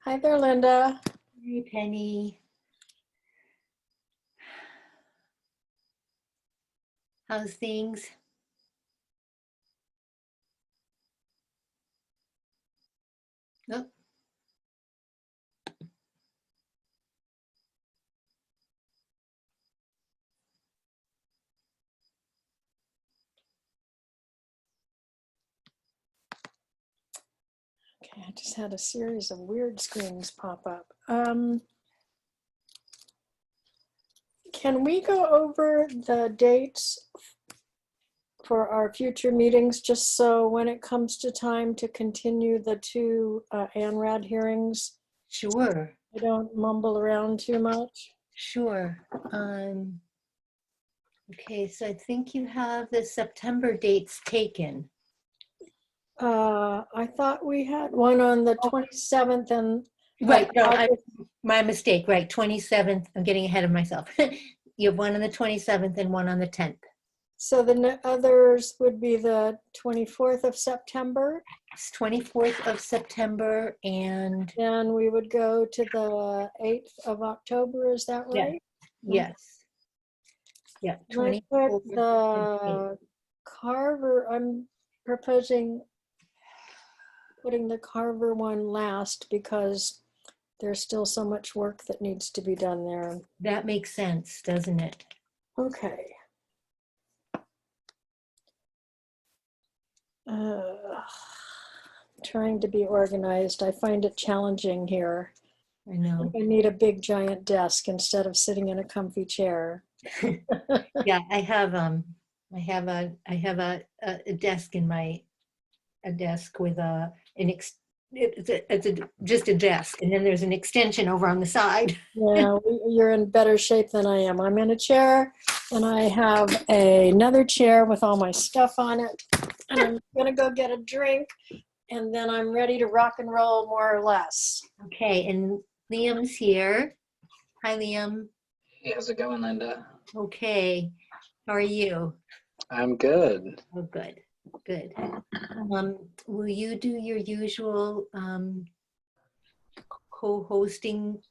Hi there, Linda. Hey, Penny. How's things? Oh, Okay, I just had a series of weird screens pop up. Can we go over the dates for our future meetings, just so when it comes to time to continue the two ANRAD hearings, sure, I don't mumble around too much? sure. Okay, so I think you have the September dates taken. I thought we had one on the 27th and Right, no, August. my mistake, right, 27th. I'm getting ahead of myself. You have one on the 27th and one on the 10th. So the others would be the 24th of September. It's 24th of September and Then we would go to the 8th of October, is that yeah, right? yes. Yeah, And I 24th put and 8th. the Carver, I'm proposing putting the Carver one last because there's still so much work that needs to be done there. That makes sense, doesn't it? Okay. Trying to be organized. I find it challenging here. I know. I need a big giant desk instead of sitting in a comfy chair. Yeah, I have a desk in a desk with just a desk, and then there's an extension over on the side. Yeah, you're in better shape than I am. I'm in a chair and I have another chair with all my stuff on it. And I'm gonna go get a drink and then I'm ready to rock and roll more or less. Okay, and Liam's here. Hi, Liam. Hey, how's it going, Linda? Okay, how are you? I'm good. Oh, good, good. Will you do your usual co-hosting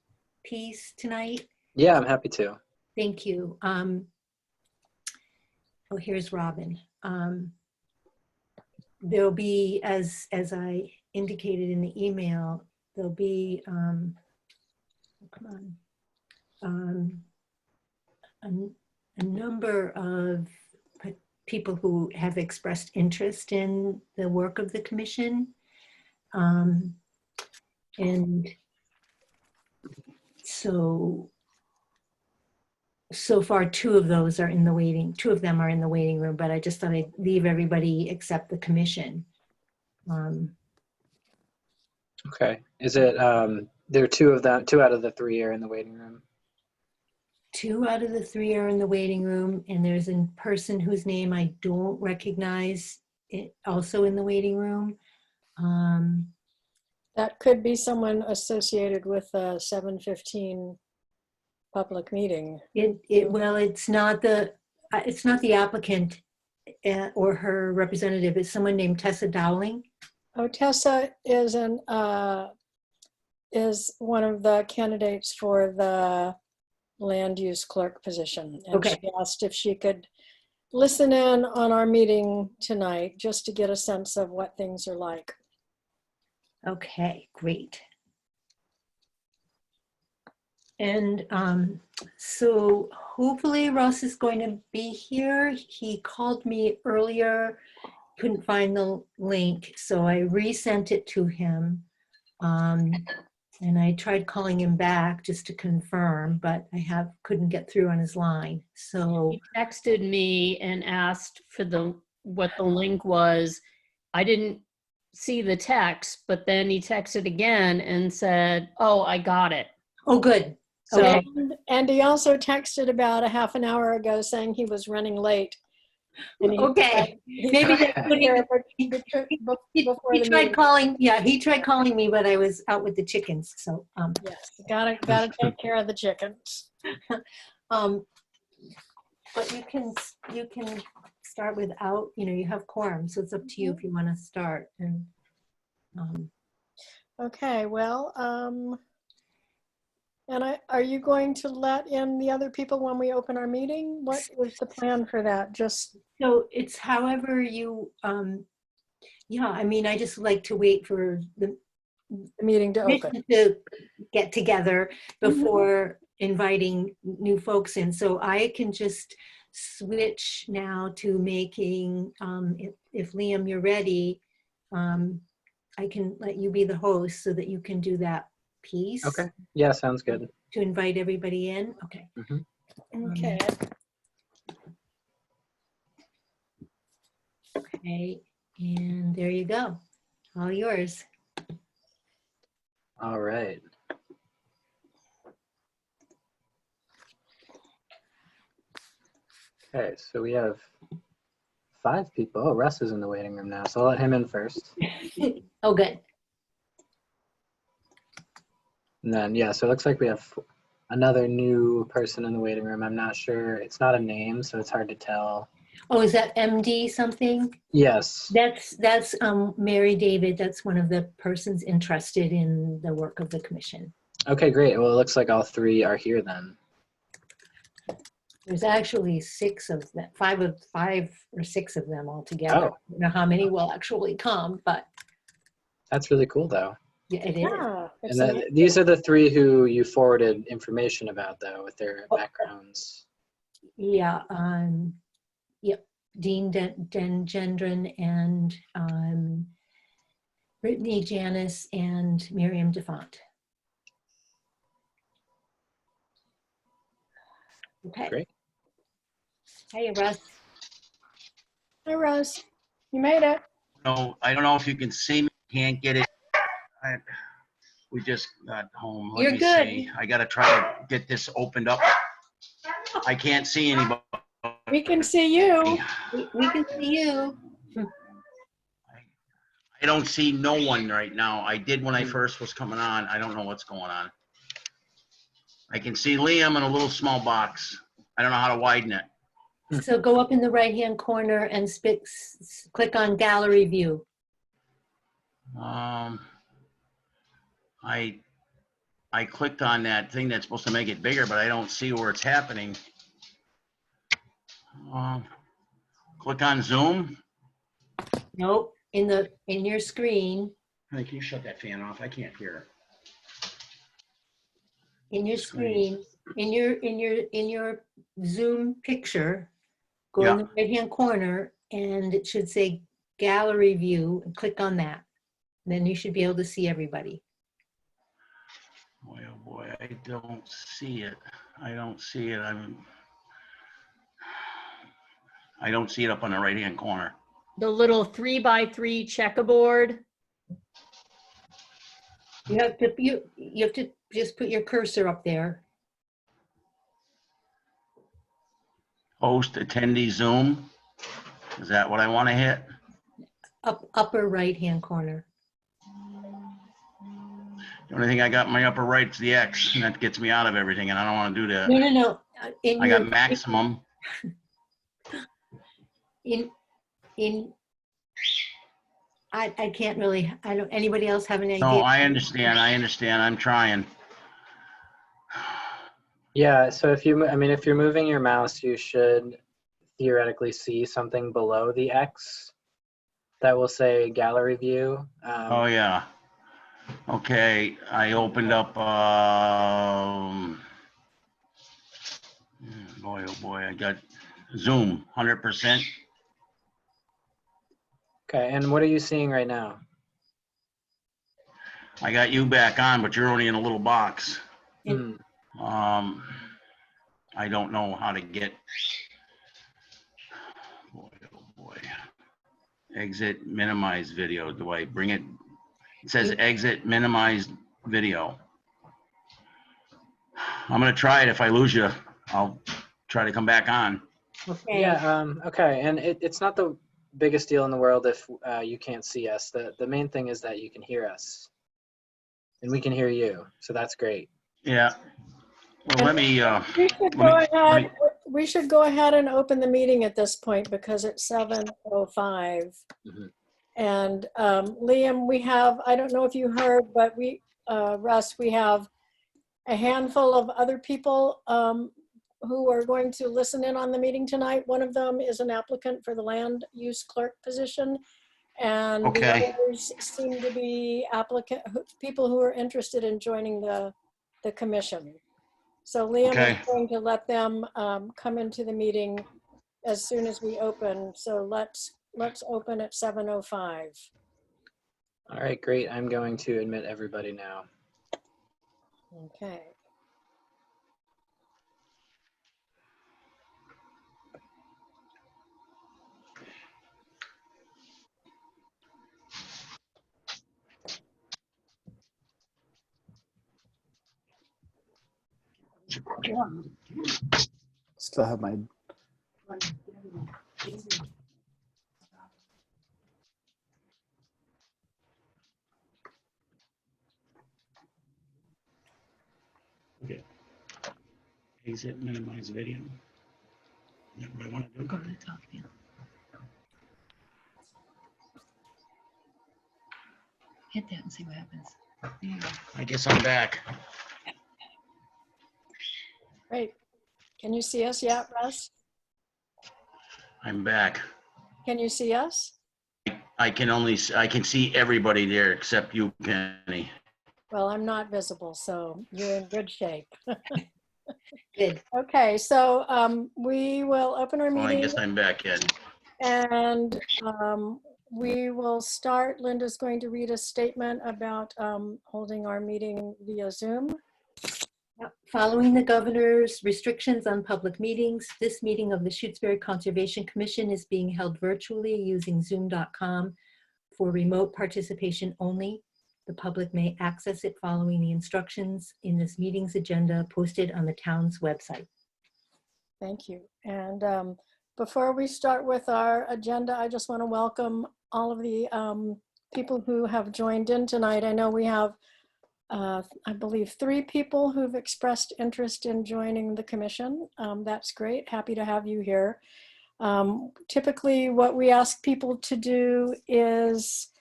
piece tonight? Yeah, I'm happy to. Thank you. Oh, here's Robin. There'll be, as I indicated in the email, there'll be, come on, a number of people who have expressed interest in the work of the commission. And so far, two of them are in the waiting room, but I just thought I'd leave everybody except the commission. Okay. Is it, there are two out of the three are in the waiting room? 2 out of the 3 are in the waiting room, and there's a person whose name I don't recognize also in the waiting room. That could be someone associated with a 7:15 public meeting. Well, it's not the applicant or her representative. It's someone named Tessa Dowling. Oh, Tessa is one of the candidates for the land use clerk position. And Okay. she asked if she could listen in on our meeting tonight just to get a sense of what things are like. Okay, great. And so hopefully Ross is going to be here. He called me earlier, couldn't find the link, so I resent it to him. And I tried calling him back just to confirm, but I couldn't get through on his line. So he texted me and asked for what the link was. I didn't see the text, but then he texted again and said, "Oh, I got it." oh, good. So Okay. And he also texted about a half an hour ago saying he was running late. And Okay. Maybe they put in, he tried calling. Yeah, he tried calling me, but I was out with the chickens. So yes, gotta take care of the chickens. But you can start without, you have quorum, so it's up to you if you want to start. And Okay, well, are you going to let in the other people when we open our meeting? What is the plan for that? Just, So it's however you, yeah, I mean, I just like to wait for the the meeting to open? commission to get together before inviting new folks in. So I can just switch now to making, if Liam, you're ready, I can let you be the host so that you can do that piece. Okay. Yeah, sounds good. To invite everybody in. Okay. Okay. Okay. And there you go. All yours. All right. Okay, so we have 5 people. Oh, Russ is in the waiting room now, so I'll let him in first. Oh, good. And then, yeah, so it looks like we have another new person in the waiting room. I'm not sure. It's not a name, so it's hard to tell. Oh, is that MD something? Yes. That's Mary David. That's one of the persons interested in the work of the commission. Okay, great. Well, it looks like all 3 are here then. There's actually 6 of them, 5 or 6 of them altogether. Oh. I don't know how many will actually come, but That's really cool, though. yeah, it is. Yeah, And it's then amazing. these are the 3 who you forwarded information about, though, with their Oh. backgrounds. Yeah. Yep. Dean Gendron and Brittany Janice and Miriam DeFont. Okay. Great. Hey, Russ. Hi, Russ. You made it. No, I don't know if you can see me. Can't get it. We just got home. Let You're me good. see. I gotta try to get this opened up. I can't see anybody. We can see you. We can see you. I don't see no one right now. I did when I first was coming on. I don't know what's going on. I can see Liam in a little small box. I don't know how to widen it. So go up in the right-hand corner and click on gallery view. I clicked on that thing that's supposed to make it bigger, but I don't see where it's happening. Click on Zoom. Nope, in your screen, Hey, can you shut that fan off? I can't hear. in your screen, in your Zoom picture, go in the right-hand corner and it should say gallery view and click on that. Then you should be able to see everybody. Boy, oh boy, I don't see it. I don't see it. I don't see it up on the right-hand corner. The little 3x3 checkerboard. You have to just put your cursor up there. Host attendee Zoom. Is that what I want to hit? Upper right-hand corner. The only thing I got in my upper right is the X, and that gets me out of everything, and I don't want to do that. No. I got maximum. I can't really, anybody else have an idea? No, I understand. I'm trying. Yeah, so if you're moving your mouse, you should theoretically see something below the X that will say gallery view. Oh, yeah. Okay, I opened up, boy, oh boy, I got Zoom, 100%. Okay, and what are you seeing right now? I got you back on, but you're only in a little box. Hmm. I don't know how to get, boy, oh boy. Exit, minimize video. Do I bring it? It says exit, minimize video. I'm gonna try it. If I lose you, I'll try to come back on. Okay. Yeah, okay, and it's not the biggest deal in the world if you can't see us. The main thing is that you can hear us. And we can hear you, so that's great. Yeah. Well, let me, We should go ahead and open the meeting at this point because it's 7:05. And Liam, we have, I don't know if you heard, but Russ, we have a handful of other people who are going to listen in on the meeting tonight. One of them is an applicant for the land use clerk position. And the Okay. others seem to be people who are interested in joining the commission. So Liam Okay. is going to let them come into the meeting as soon as we open. So let's open at 7:05. All right, great. I'm going to admit everybody now. Okay. Still have my. Okay. Exit, minimize video. Is that what I want to do? Go to the top, yeah. Hit that and see what happens. Yeah. I guess I'm back. Great. Can you see us yet, Russ? I'm back. Can you see us? I can see everybody there except you, Penny. Well, I'm not visible, so you're in good shape. Good. Okay, so we will open our Well, I meeting guess I'm back, Ed. and we will start. Linda's going to read a statement about holding our meeting via Zoom. Following the governor's restrictions on public meetings, this meeting of the Shutesbury Conservation Commission is being held virtually using zoom.com for remote participation only. The public may access it following the instructions in this meeting's agenda posted on the town's website. Thank you. And before we start with our agenda, I just want to welcome all of the people who have joined in tonight. I know we have I believe 3 people who've expressed interest in joining the commission. That's great. Happy to have you here. Typically, what we ask people to do is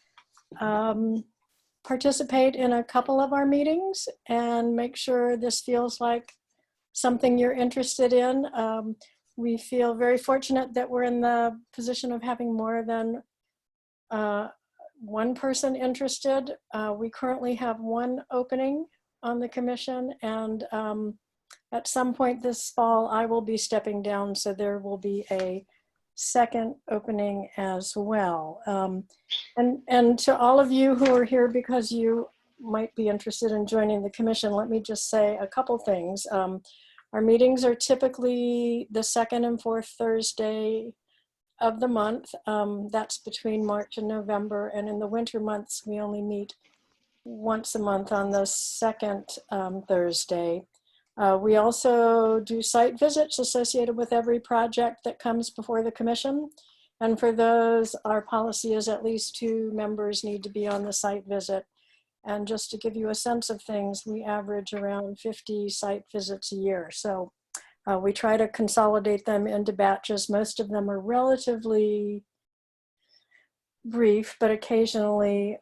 participate in a couple of our meetings and make sure this feels like something you're interested in. We feel very fortunate that we're in the position of having more than one person interested. We currently have 1 opening on the commission, and at some point this fall, I will be stepping down, so there will be a second opening as well. And to all of you who are here because you might be interested in joining the commission, let me just say a couple things. Our meetings are typically the 2nd and 4th Thursday of the month. That's between March and November. And in the winter months, we only meet once a month on the 2nd Thursday. We also do site visits associated with every project that comes before the commission. And for those, our policy is at least 2 members need to be on the site visit. And just to give you a sense of things, we average around 50 site visits a year. So we try to consolidate them into batches. Most of them are relatively brief, but occasionally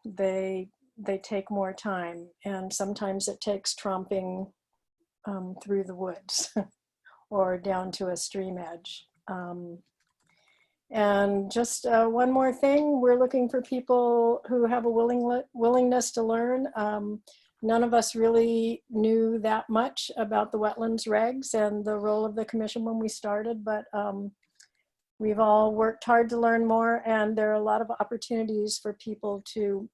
they take more time. And sometimes it takes tromping through the woods or down to a stream edge. And just one more thing, we're looking for people who have a willingness to learn. None of us really knew that much about the wetlands regs and the role of the commission when we started, but we've all worked hard to learn more, and there are a lot of opportunities for people to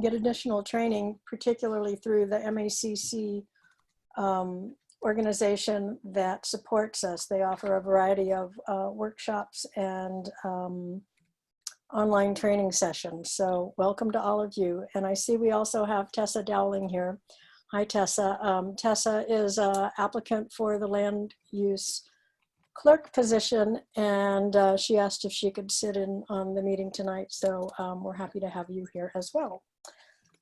get additional training, particularly through the MACC organization that supports us. They offer a variety of workshops and online training sessions. So welcome to all of you. And I see we also have Tessa Dowling here. Hi, Tessa. Tessa is an applicant for the land use clerk position, and she asked if she could sit in on the meeting tonight. So we're happy to have you here as well.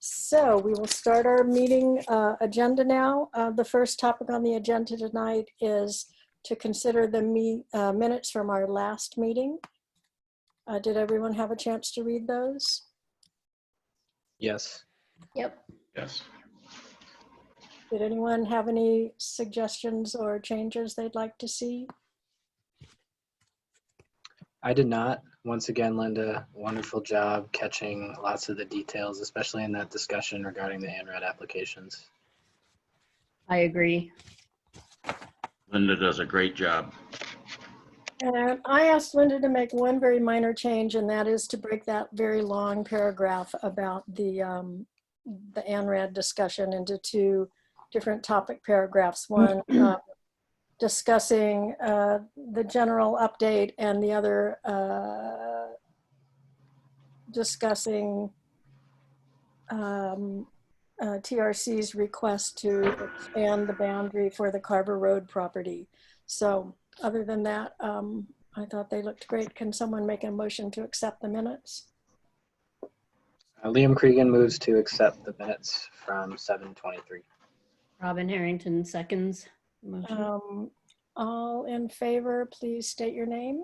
So we will start our meeting agenda now. The first topic on the agenda tonight is to consider the minutes from our last meeting. Did everyone have a chance to read those? Yes. Yep. Yes. Did anyone have any suggestions or changes they'd like to see? I did not. Once again, Linda, wonderful job catching lots of the details, especially in that discussion regarding the ANRAD applications. I agree. Linda does a great job. And I asked Linda to make one very minor change, and that is to break that very long paragraph about the ANRAD discussion into two different topic paragraphs. One discussing the general update, and the other discussing TRC's request to expand the boundary for the Carver Road property. So other than that, I thought they looked great. Can someone make a motion to accept the minutes? Liam Cregan moves to accept the minutes from 7:23. Robin Harrington seconds the motion. All in favor, please state your name.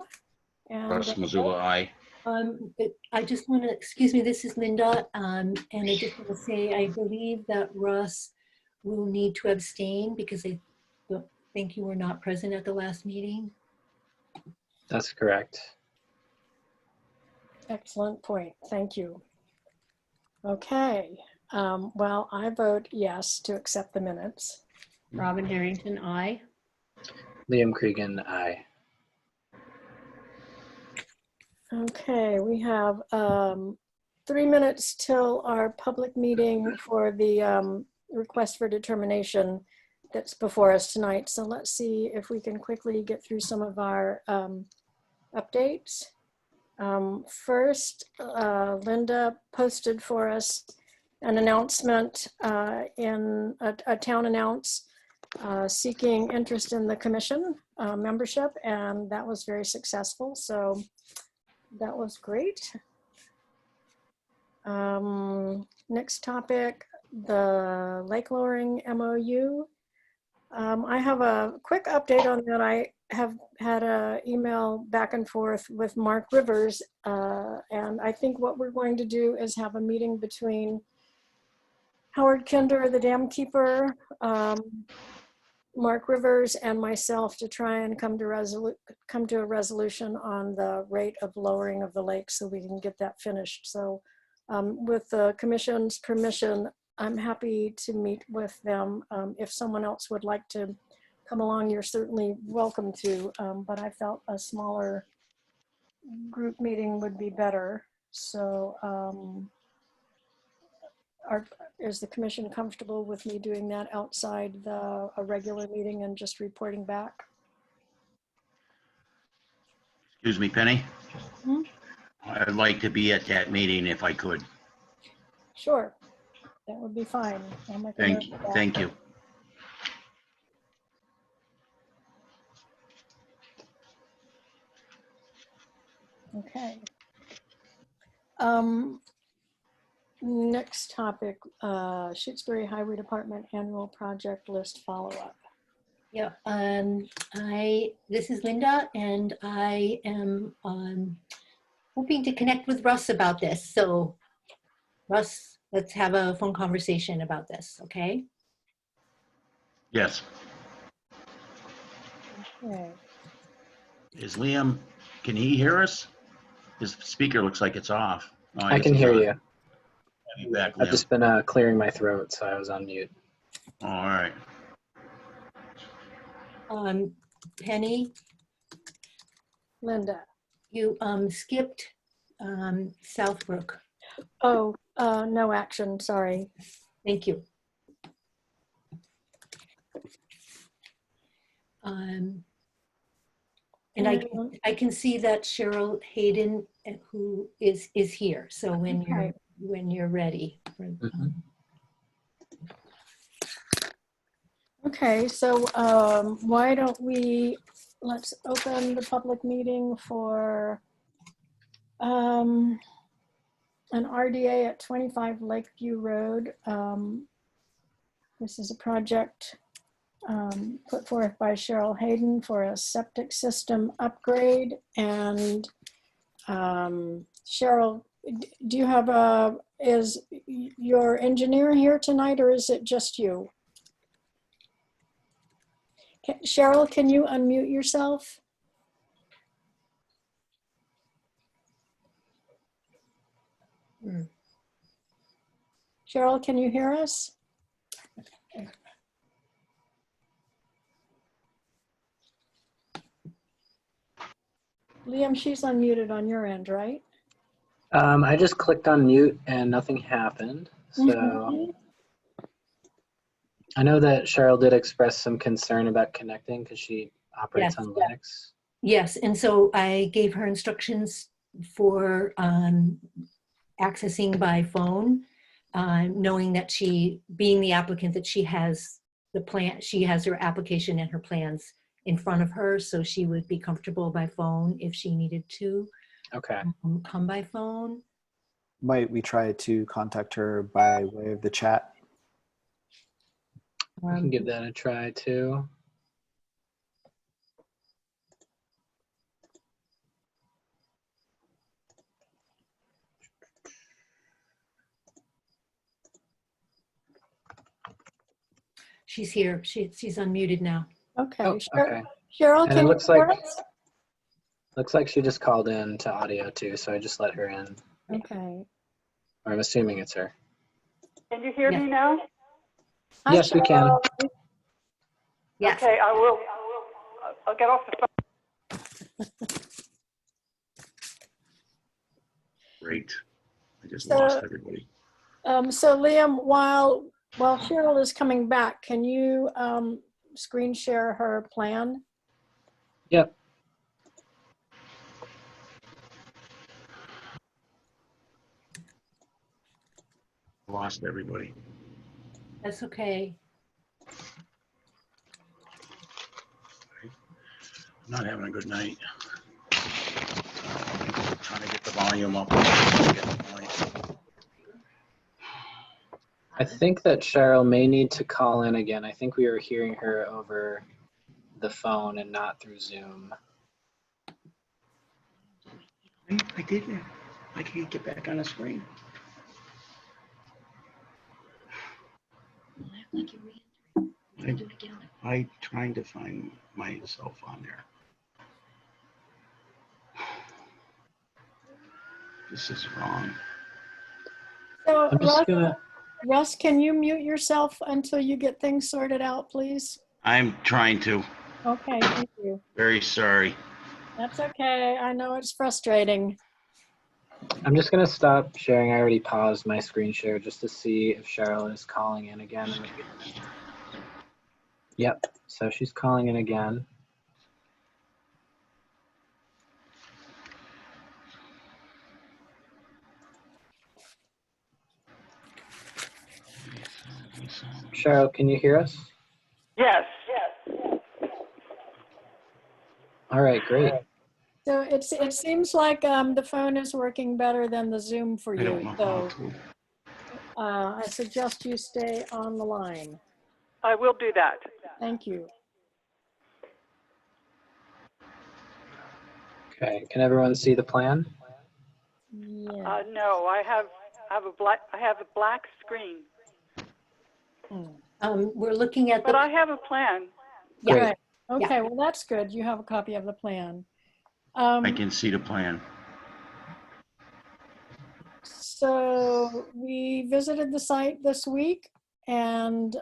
And Russ Missoula, aye. I just want to, excuse me, this is Linda, and I just want to say, I believe that Russ will need to abstain because I don't think you were not present at the last meeting. That's correct. excellent point. Thank you. Okay. Well, I vote yes to accept the minutes. Robin Harrington, aye. Liam Cregan, aye. Okay, we have 3 minutes till our public meeting for the request for determination that's before us tonight. So let's see if we can quickly get through some of our updates. First, Linda posted for us an announcement in a town announce seeking interest in the commission membership, and that was very successful. So that was great. Next topic, the lake lowering MOU. I have a quick update on that. I have had an email back and forth with Mark Rivers, and I think what we're going to do is have a meeting between Howard Kinder, the dam keeper, Mark Rivers, and myself to try and come to a resolution on the rate of lowering of the lake so we can get that finished. So with the commission's permission, I'm happy to meet with them. If someone else would like to come along, you're certainly welcome to, but I felt a smaller group meeting would be better. So is the commission comfortable with me doing that outside a regular meeting and just reporting back? Excuse me, Penny. Hmm? I'd like to be at that meeting if I could. Sure, that would be fine. I'll make a note of that. Thank you. Okay. Next topic, Shutesbury Highway Department annual project list follow-up. Yeah, this is Linda, and I am hoping to connect with Russ about this. So Russ, let's have a phone conversation about this, okay? Yes. Okay. Is Liam, can he hear us? His speaker looks like it's off. Oh, I guess can he's hear on. you. Have you back, I've Liam? just been clearing my throat, so I was on mute. Oh, all right. Penny, Linda. you skipped Southbrook. Oh, no action, sorry. Thank you. And I can see that Cheryl Hayden, who is here. So when you're ready. Okay, so why don't let's open the public meeting for an RDA at 25 Lakeview Road. This is a project put forth by Cheryl Hayden for a septic system upgrade, and Cheryl, do you have is your engineer here tonight, or is it just you? Cheryl, can you unmute yourself? Cheryl, can you hear us? Liam, she's unmuted on your end, right? I just clicked on mute and nothing happened. So Mhm. I know that Cheryl did express some concern about connecting because she operates Yes. on Linux. Yes, and so I gave her instructions for accessing by phone, knowing that she, being the applicant, that she has the plan, she has her application and her plans in front of her, so she would be comfortable by phone if she needed to Okay. come by phone. Might we try to contact her by way of the chat? I can give that a try too. She's here. She's unmuted now. Okay. Oh, okay. Cheryl, And can it you looks hear like us? looks like she just called in to audio too, so I just let her in. Okay. Or I'm assuming it's her. Can you hear Yes. me now? Hi, Yes, we can. Cheryl. Yes. Okay, I'll get off the phone. Great. I just So- lost everybody. So Liam, while Cheryl is coming back, can you screen share her plan? Yep. Lost everybody. That's okay. I'm not having a good night. Trying to get the volume up. Get the volume. I think that Cheryl may need to call in again. I think we were hearing her over the phone and not through Zoom. I didn't. I can't get back on the screen. I trying to find myself on there. This is wrong. So I'm just gonna. Russ, can you mute yourself until you get things sorted out, please? I'm trying to. Okay, thank you. Very sorry. That's okay. I know it's frustrating. I'm just gonna stop sharing. I already paused my screen share just to see if Cheryl is calling in again. Yep. So she's calling in again. Cheryl, can you hear us? Yes. All right, great. So it seems like the phone is working better than the Zoom for I don't you. know So how to. I suggest you stay on the line. I will do that. Thank you. Okay, can everyone see the plan? Yeah. No, I have a black screen, We're looking at but the, I have a plan. yeah, Great. Right. Okay, well, that's good. You have a copy of the plan. I can see the plan. So we visited the site this week and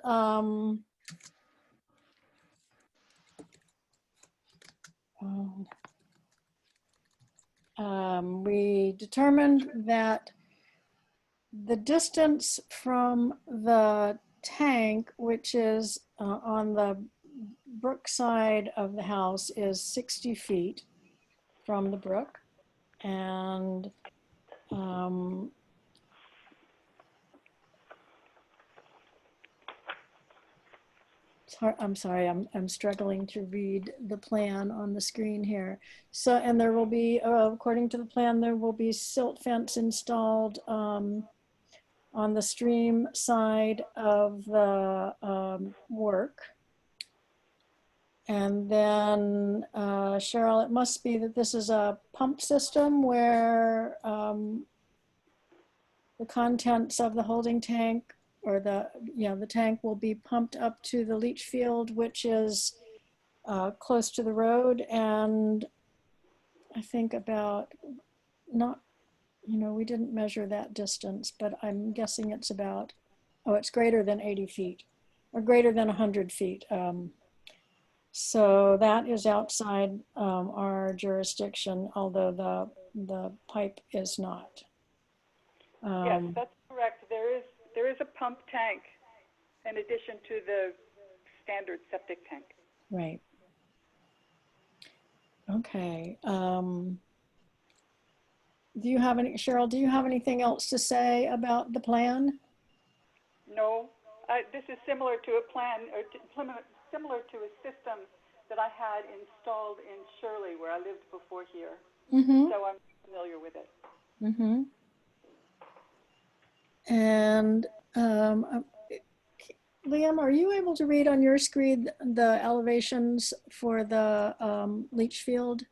we determined that the distance from the tank, which is on the brook side of the house, is 60 feet from the brook. And I'm sorry, I'm struggling to read the plan on the screen here. So, and there will be, according to the plan, there will be silt fence installed on the stream side of the work. And then, Cheryl, it must be that this is a pump system where the contents of the holding tank or the tank will be pumped up to the leach field, which is close to the road. And I think about not, we didn't measure that distance, but I'm guessing it's about, it's greater than 80 feet or greater than 100 feet. So that is outside our jurisdiction, although the pipe is not. Yes, that's correct. There is a pump tank in addition to the standard septic tank. Right. Okay. Cheryl, do you have anything else to say about the plan? No, this is similar to a plan, or similar to a system that I had installed in Shirley where I lived before here. Mm-hmm. So I'm familiar with it. Mm-hmm. And Liam, are you able to read on your screen the elevations for the leach field?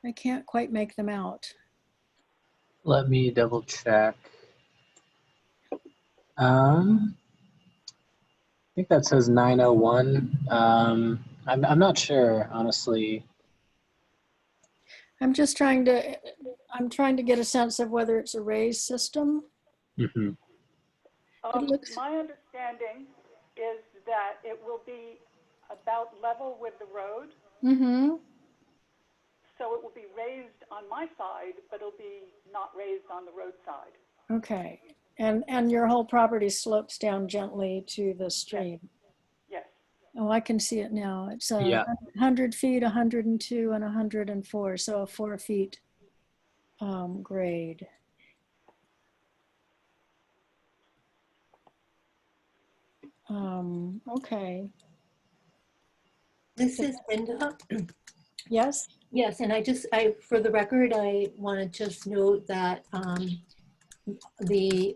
I can't quite make them out. Let me double check. I think that says 901. I'm not sure, honestly. I'm trying to get a sense of whether it's a raised system. Mm-hmm. My understanding is that it will be about level with the road. Mm-hmm. So it will be raised on my side, but it'll be not raised on the roadside. Okay. And your whole property slopes down gently to the stream. Yes. Oh, I can see it now. It's 100 feet, 102, and 104. So a 4 feet grade. Okay. This is Linda. Yes. Yes, and for the record, I want to just note that the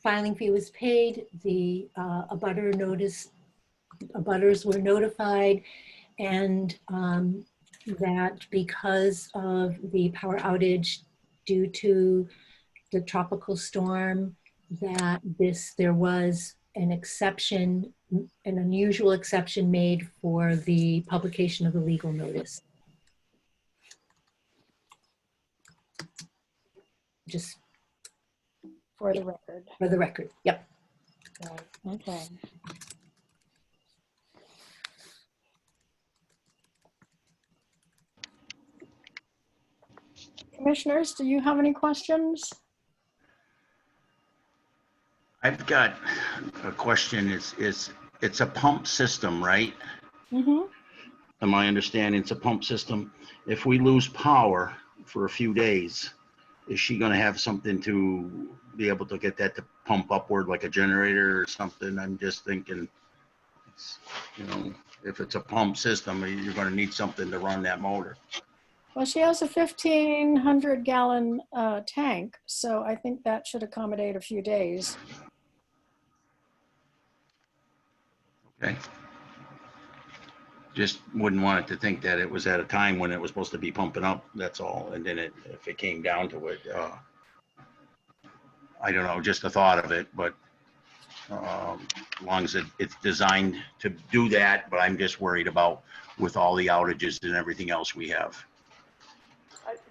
filing fee was paid, the abutters were notified, and that because of the power outage due to the tropical storm, that there was an exception, an unusual exception made for the publication of the legal notice. Just For the record. for the record, yep. Right. Okay. Commissioners, do you have any questions? I've got a question. It's a pump system, right? Mm-hmm. Am I understanding it's a pump system? If we lose power for a few days, is she going to have something to be able to get that to pump upward like a generator or something? I'm just thinking, if it's a pump system, you're going to need something to run that motor. Well, she has a 1,500 gallon tank, so I think that should accommodate a few days. Okay. Just wouldn't want it to think that it was at a time when it was supposed to be pumping up, that's all. And then if it came down to it, I don't know, just the thought of it, but as long as it's designed to do that, but I'm just worried about with all the outages and everything else we have.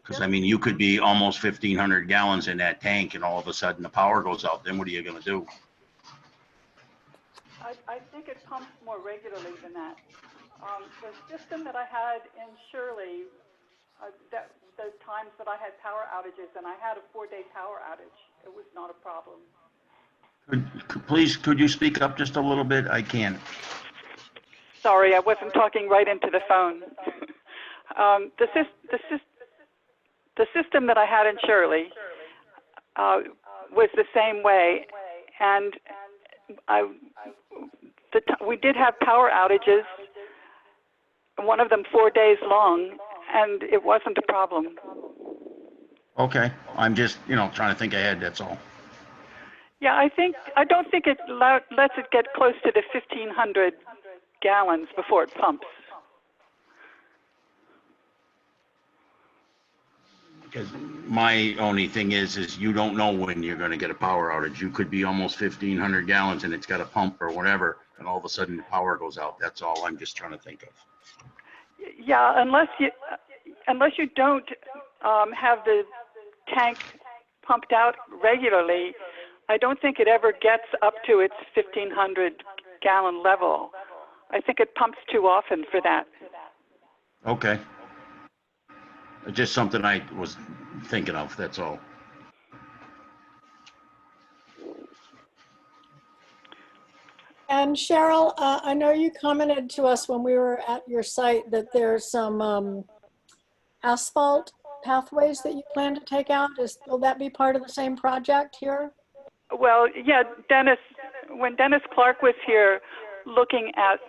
Because I mean, you could be almost 1,500 gallons in that tank and all of a sudden the power goes out, then what are you going to do? I think it pumps more regularly than that. The system that I had in Shirley, the times that I had power outages, and I had a 4-day power outage, it was not a problem. Please, could you speak up just a little bit? I can't. Sorry, I wasn't talking right into the phone. The system that I had in Shirley was the same way, and we did have power outages, one of them 4 days long, and it wasn't a problem. Okay, I'm just, trying to think ahead, that's all. Yeah, I don't think it lets it get close to the 1,500 gallons before it pumps. Because my only thing is you don't know when you're gonna get a power outage. You could be almost 1,500 gallons and it's got a pump or whatever, and all of a sudden the power goes out. That's all I'm just trying to think of. Yeah, unless you don't have the tank pumped out regularly, I don't think it ever gets up to its 1,500 gallon level. I think it pumps too often for that. Okay. Just something I was thinking of, that's all. And Cheryl, I know you commented to us when we were at your site that there's some asphalt pathways that you plan to take out. Will that be part of the same project here? Well, yeah, when Dennis Clark was here looking at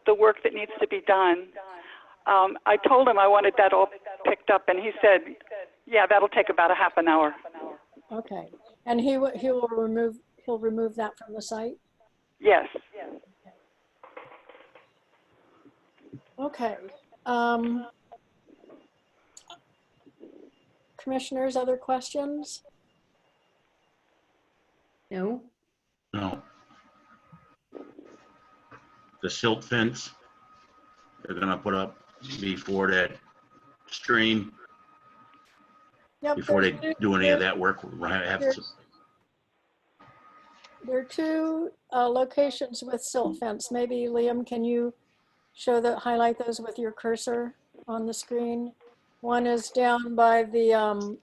the work that needs to be done, I told him I wanted that all picked up, and he said, yeah, that'll take about a half an hour. Okay, and he'll remove that from the site? Yes. Okay. Commissioners, other questions? No? No. The silt fence they're gonna put up before that stream, Yep. before they do any of that work, we'll have to. There are two locations with silt fence. Maybe Liam, can you highlight those with your cursor on the screen? One is down by the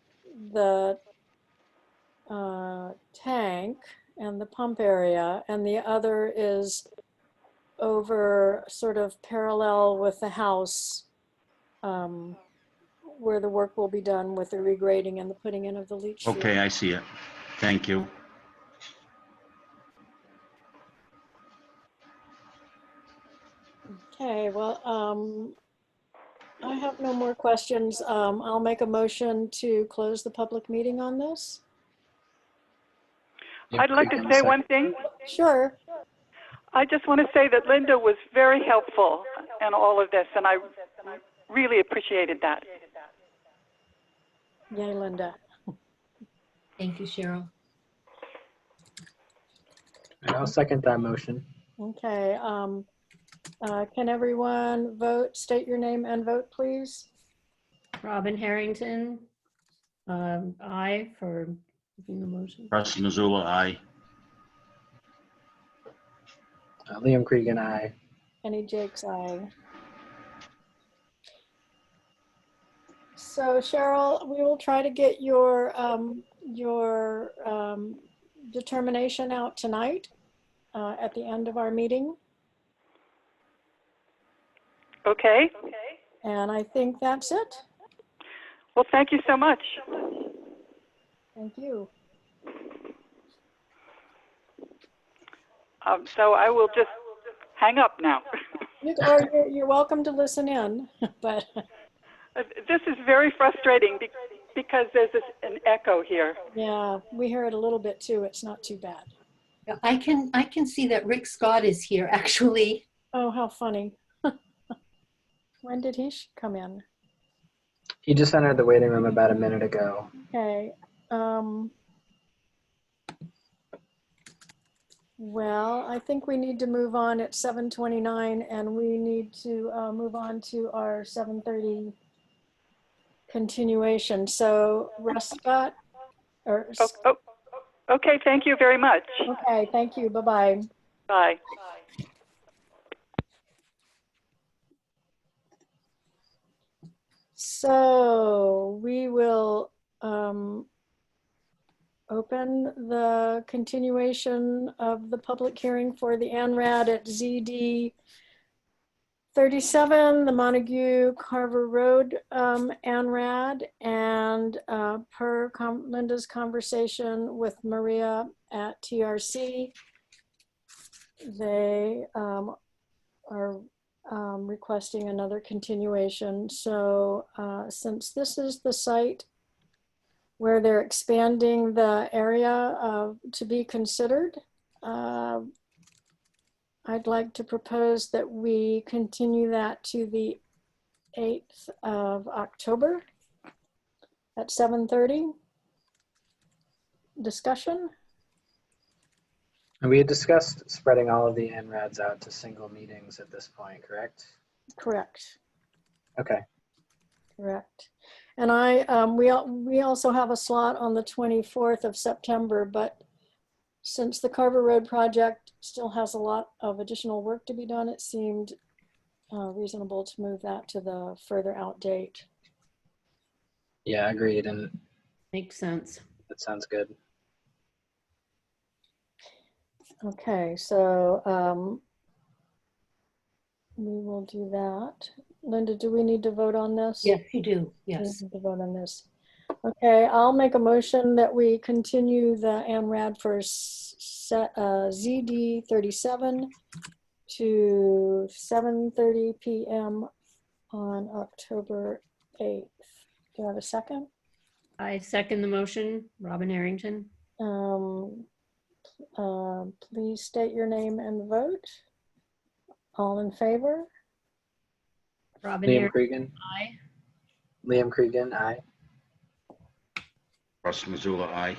tank and the pump area, and the other is over sort of parallel with the house, where the work will be done with the regrading and the putting in of the leach field. Okay, I see it. Thank you. Okay, well, I have no more questions. I'll make a motion to close the public meeting on this. I'd like to say one thing. Sure. I just want to say that Linda was very helpful in all of this, and I really appreciated that. Yay, Linda. Thank you, Cheryl. And I'll second that motion. Okay. Can everyone vote, state your name and vote, please? Robin Harrington, aye for making the motion. Russ Missoula, aye. Liam Cregan, aye. Kenny Jakes, aye. So Cheryl, we will try to get your determination out tonight at the end of our meeting. Okay. And I think that's it. Well, thank you so much. Thank you. So I will just hang up now. You're welcome to listen in, but This is very frustrating because there's an echo here. yeah, we hear it a little bit too. It's not too bad. Yeah, I can see that Rick Scott is here, actually. Oh, how funny. When did he come in? He just entered the waiting room about a minute ago. Okay. Well, I think we need to move on at 7:29, and we need to move on to our 7:30 continuation. So Russ Scott, or Okay, thank you very much. okay, thank you. Bye-bye. Bye. So we will open the continuation of the public hearing for the ANRAD at ZD 37, the Montague Carver Road ANRAD, and per Linda's conversation with Maria at TRC, they are requesting another continuation. So since this is the site where they're expanding the area to be considered, I'd like to propose that we continue that to the 8th of October at 7:30. Discussion? And we had discussed spreading all of the NRADs out to single meetings at this point, correct? Correct. Okay. Correct. And we also have a slot on the 24th of September, but since the Carver Road project still has a lot of additional work to be done, it seemed reasonable to move that to the further out date. Yeah, agreed. And Makes sense. that sounds good. Okay, so we will do that. Linda, do we need to vote on this? Yes, you do. We Yes. need to vote on this. Okay, I'll make a motion that we continue the ANRAD for ZD 37 to 7:30 p.m. on October 8th. Do you have a second? I second the motion. Robin Harrington. Please state your name and vote. All in favor? Robin Liam Harrington. Cregan. Aye. Liam Cregan, aye. Russ Missoula, aye.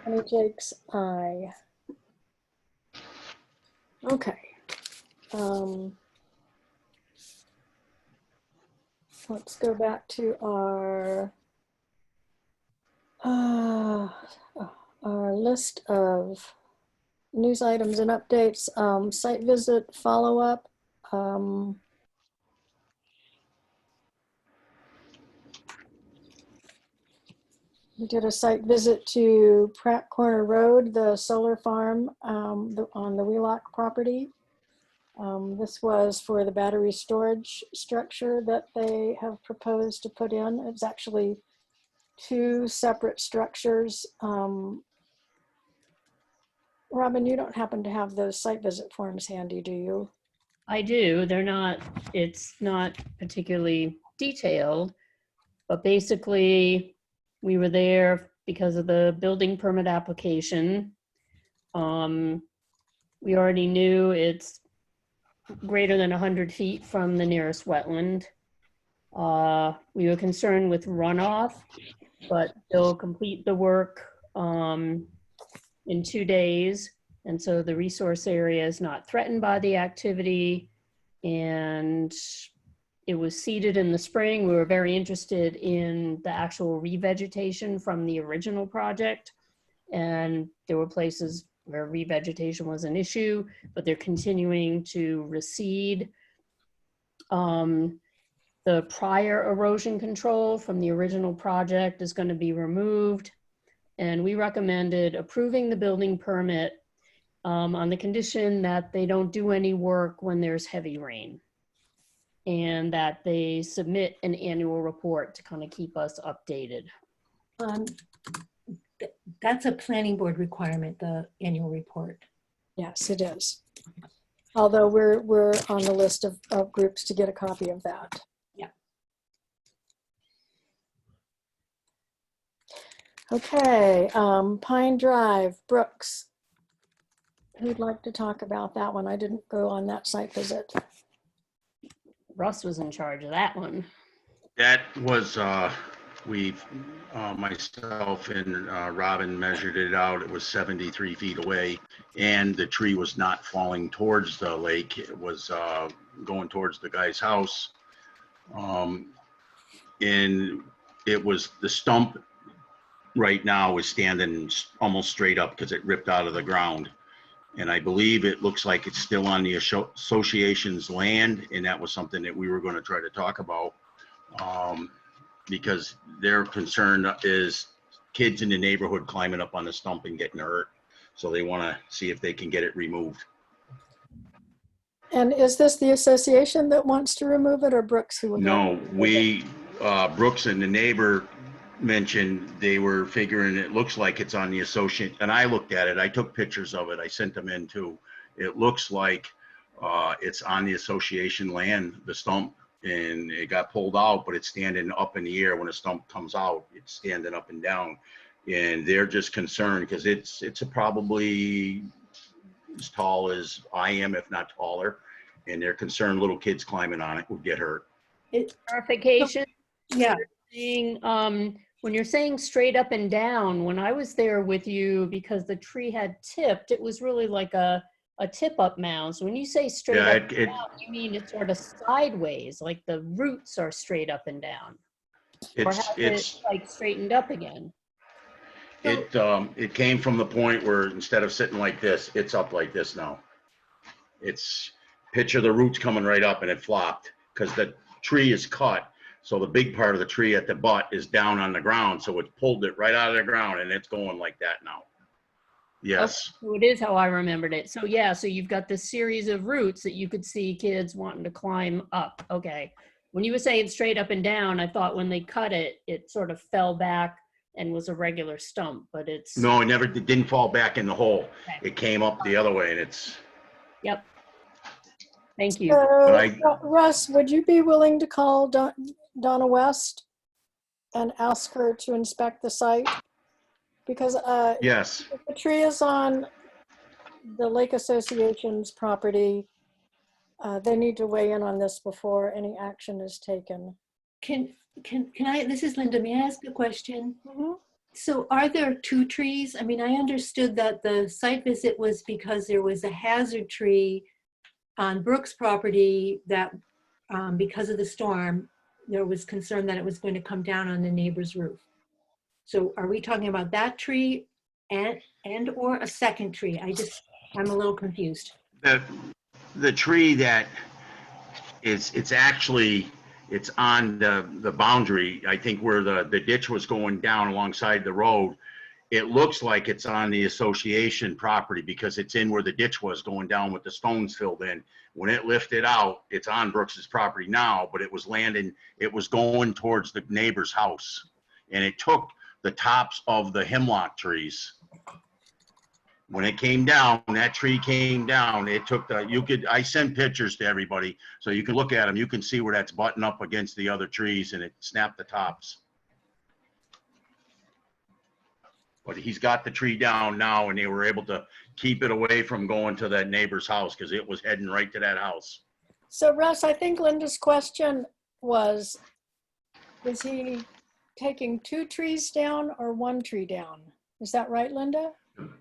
Annie Jakes, aye. Okay. Let's go back to our list of news items and updates. Site visit follow-up. We did a site visit to Pratt Corner Road, the solar farm on the Wheelock property. This was for the battery storage structure that they have proposed to put in. It's actually two separate structures. Robin, you don't happen to have those site visit forms handy, do you? I do. It's not particularly detailed, but basically we were there because of the building permit application. We already knew it's greater than 100 feet from the nearest wetland. We were concerned with runoff, but they'll complete the work in 2 days. And so the resource area is not threatened by the activity. And it was seeded in the spring. We were very interested in the actual revegetation from the original project. And there were places where revegetation was an issue, but they're continuing to reseed. The prior erosion control from the original project is going to be removed. And we recommended approving the building permit on the condition that they don't do any work when there's heavy rain, and that they submit an annual report to kind of keep us updated. That's a planning board requirement, the annual report. Yes, it is. Although we're on the list of groups to get a copy of that. Yeah. Okay, Pine Drive, Brooks. Who'd like to talk about that one? I didn't go on that site visit. Russ was in charge of that one. That was, myself and Robin measured it out. It was 73 feet away, and the tree was not falling towards the lake. It was going towards the guy's house. And it was, the stump right now is standing almost straight up because it ripped out of the ground. And I believe it looks like it's still on the association's land, and that was something that we were going to try to talk about. Because their concern is kids in the neighborhood climbing up on the stump and getting hurt. So they want to see if they can get it removed. And is this the association that wants to remove it, or Brooks who would? No, Brooks and the neighbor mentioned they were figuring it looks like it's on the associate, and I looked at it. I took pictures of it. I sent them in too. It looks like it's on the association land, the stump. And it got pulled out, but it's standing up in the air. When a stump comes out, it's standing up and down. And they're just concerned because it's a probably as tall as I am, if not taller. And they're concerned little kids climbing on it would get hurt. Clarification, Yeah, when you're saying straight up and down, when I was there with you, because the tree had tipped, it was really like a tip up mound. So when you say straight Yeah, up and down, you mean it's sort of sideways, like the roots are straight up and down? Or has it like straightened up again? It came from the point where instead of sitting like this, it's up like this now. It's picture the roots coming right up, and it flopped because the tree is cut. So the big part of the tree at the butt is down on the ground. So it pulled it right out of the ground, and it's going like that now. Yes. Okay, so it is how I remembered it. So yeah, so you've got this series of roots that you could see kids wanting to climb up. Okay. When you were saying straight up and down, I thought when they cut it, it sort of fell back and was a regular stump, but it's. No, it didn't fall back in the hole. Okay. It came up the other way, and it's. Yep. Thank you. So, Russ, would you be willing to call Donna West and ask her to inspect the site? Because Yes. if the tree is on the Lake Association's property, they need to weigh in on this before any action is taken. can I, this is Linda, may I ask a question? Mhm. So are there two trees? I mean, I understood that the site visit was because there was a hazard tree on Brooks' property that because of the storm, there was concern that it was going to come down on the neighbor's roof. So are we talking about that tree and or a second tree? I'm a little confused. The tree that it's actually, it's on the boundary, I think where the ditch was going down alongside the road. It looks like it's on the association property because it's in where the ditch was going down with the stones filled in. When it lifted out, it's on Brooks's property now, but it was going towards the neighbor's house. And it took the tops of the hemlock trees. When it came down, that tree came down, it took I send pictures to everybody so you can look at them. You can see where that's buttoned up against the other trees, and it snapped the tops. But he's got the tree down now, and they were able to keep it away from going to that neighbor's house because it was heading right to that house. So Russ, I think Linda's question was, is he taking two trees down or one tree down? Is that right, Linda?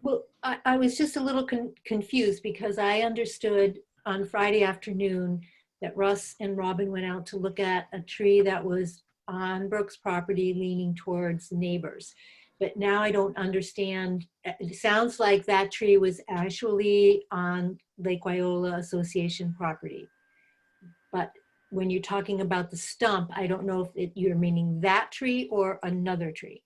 Well, I was just a little confused because I understood on Friday afternoon that Russ and Robin went out to look at a tree that was on Brooks' property leaning towards the neighbors. But now I don't understand. It sounds like that tree was actually on Lake Wyola Association property. But when you're talking about the stump, I don't know if you're meaning that tree or another tree.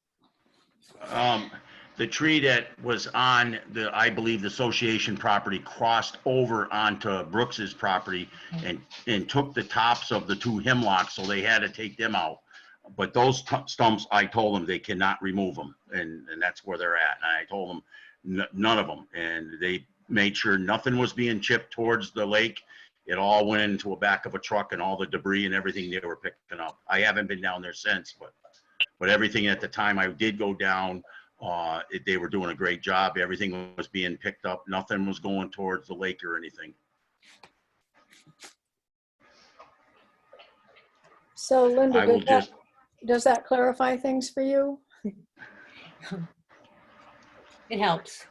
The tree that was on I believe the association property crossed over onto Brooks's property and took the tops of the two hemlocks, so they had to take them out. But those stumps, I told them they cannot remove them, and that's where they're at. And I told them none of them, and they made sure nothing was being chipped towards the lake. It all went into the back of a truck, and all the debris and everything they were picking up. I haven't been down there since, but everything at the time I did go down, they were doing a great job. Everything was being picked up. Nothing was going towards the lake or anything. So Linda, I will does that clarify things for you? It helps.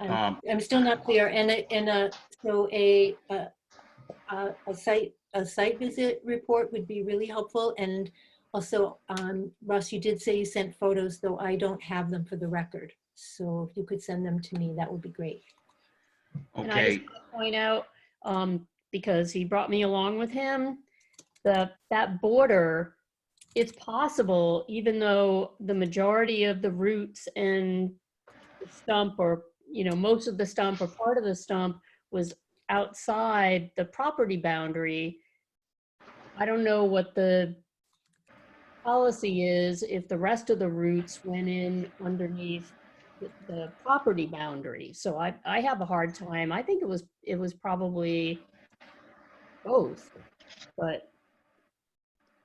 I'm still not clear. So a site visit report would be really helpful. And also, Russ, you did say you sent photos, though I don't have them for the record. So if you could send them to me, that would be great. And I just want to point out, because he brought me along with him, that border, it's possible, even though the majority of the roots and the stump, or most of the stump or part of the stump, was outside the property boundary. I don't know what the policy is if the rest of the roots went in underneath the property boundary. So I have a hard time. I think it was probably both, but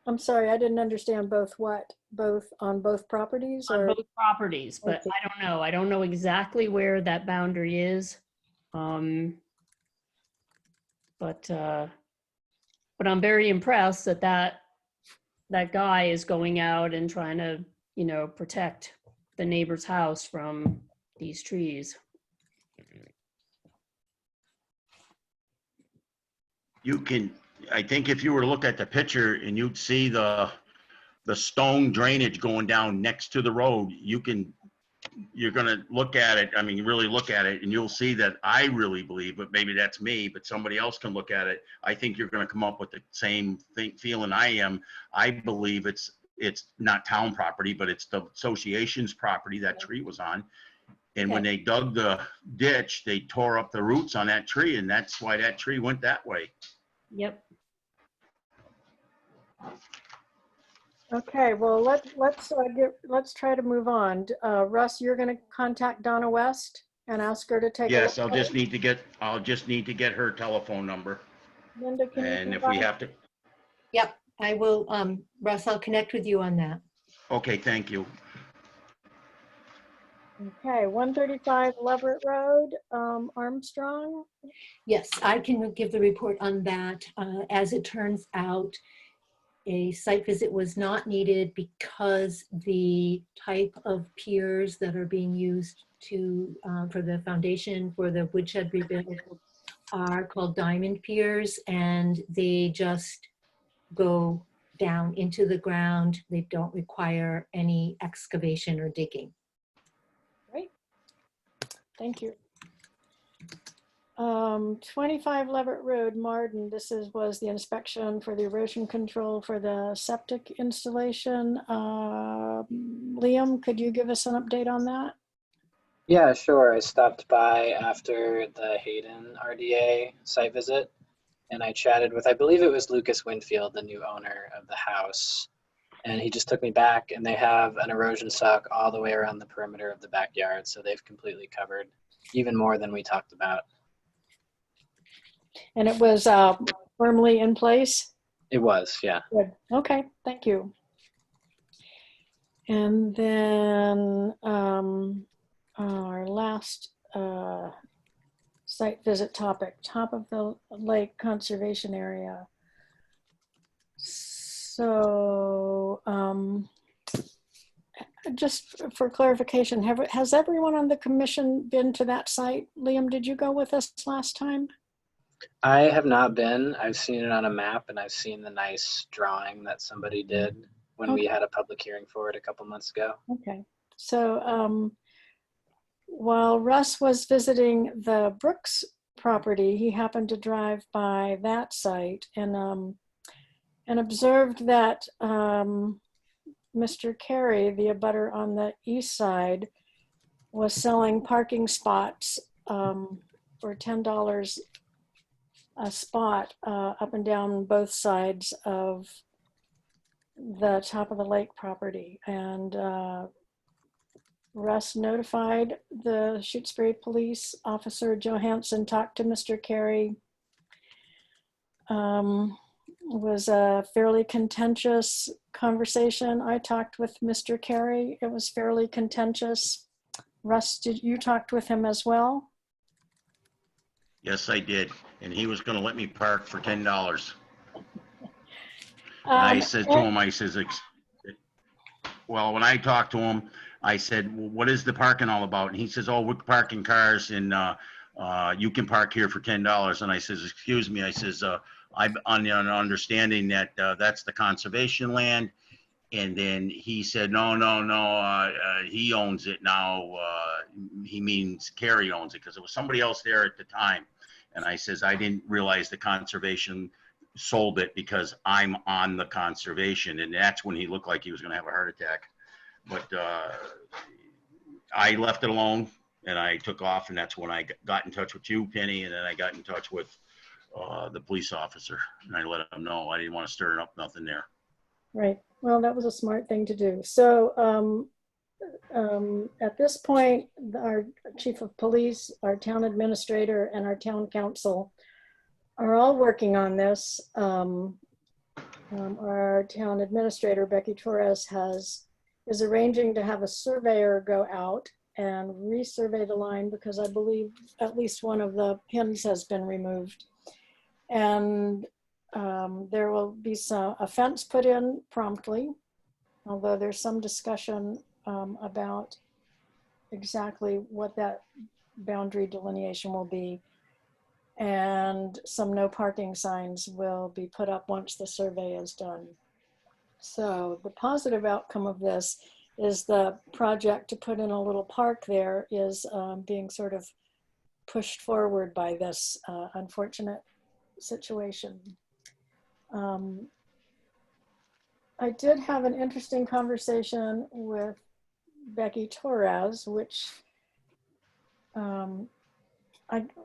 I'm sorry, I didn't understand both what? Both on both properties? on Or both properties, but Okay. I don't know. I don't know exactly where that boundary is. But I'm very impressed that that guy is going out and trying to, you know, protect the neighbor's house from these trees. You can, I think if you were to look at the picture and you'd see the stone drainage going down next to the road, you're gonna look at it, I mean, really look at it, and you'll see that I really believe, but maybe that's me, but somebody else can look at it. I think you're gonna come up with the same feeling I am. I believe it's not town property, but it's the association's property that tree was on. And when they dug the ditch, they tore up the roots on that tree, and that's why that tree went that way. Yep. Okay, well, let's try to move on. Russ, you're going to contact Donna West and ask her to take a look. Yes, I'll just need to get her telephone number. Linda, can you And if we have to, Yep, I will, Russ, I'll connect with you on that. okay, thank you. Okay, 135 Leverett Road, Armstrong. Yes, I can give the report on that. As it turns out, a site visit was not needed because the type of piers that are being used to for the foundation for the woodshed rebuild are called diamond piers, and they just go down into the ground. They don't require any excavation or digging. Great. Thank you. 25 Leverett Road, Marden. This was the inspection for the erosion control for the septic installation. Liam, could you give us an update on that? Yeah, sure. I stopped by after the Hayden RDA site visit, and I chatted with, I believe it was Lucas Winfield, the new owner of the house. And he just took me back, and they have an erosion sock all the way around the perimeter of the backyard. So they've completely covered even more than we talked about. And it was firmly in place? It was, yeah. Good. Okay, thank you. And then our last site visit topic, top of the lake conservation area. So just for clarification, has everyone on the commission been to that site? Liam, did you go with us last time? I have not been. I've seen it on a map, and I've seen the nice drawing that somebody did when we had a public hearing for it a couple months ago. Okay. So while Russ was visiting the Brooks property, he happened to drive by that site and observed that Mr. Carey, the abutter on the east side, was selling parking spots for $10 a spot up and down both sides of the top of the lake property. And Russ notified the Shutesbury police officer. Johansson talked to Mr. Carey. It was a fairly contentious conversation. I talked with Mr. Carey. It was fairly contentious. Russ, did you talk with him as well? Yes, I did. And he was gonna let me park for $10. And I said to him, I says, well, when I talked to him, I said, well, what is the parking all about? And he says, oh, we're parking cars and you can park here for $10. And I says, excuse me. I says, I'm on the understanding that that's the conservation land. And then he said, no, he owns it now. He means Carey owns it because it was somebody else there at the time. And I says, I didn't realize the conservation sold it because I'm on the conservation. And that's when he looked like he was going to have a heart attack. But I left it alone and I took off. And that's when I got in touch with you, Penny. And then I got in touch with the police officer. And I let him know I didn't want to stir up nothing there. Right. Well, that was a smart thing to do. So at this point, our chief of police, our town administrator, and our town council are all working on this. Our town administrator, Becky Torres, is arranging to have a surveyor go out and resurvey the line because I believe at least one of the pins has been removed. And there will be a fence put in promptly, although there's some discussion about exactly what that boundary delineation will be. And some no parking signs will be put up once the survey is done. So the positive outcome of this is the project to put in a little park there is being sort of pushed forward by this unfortunate situation. I did have an interesting conversation with Becky Torres, which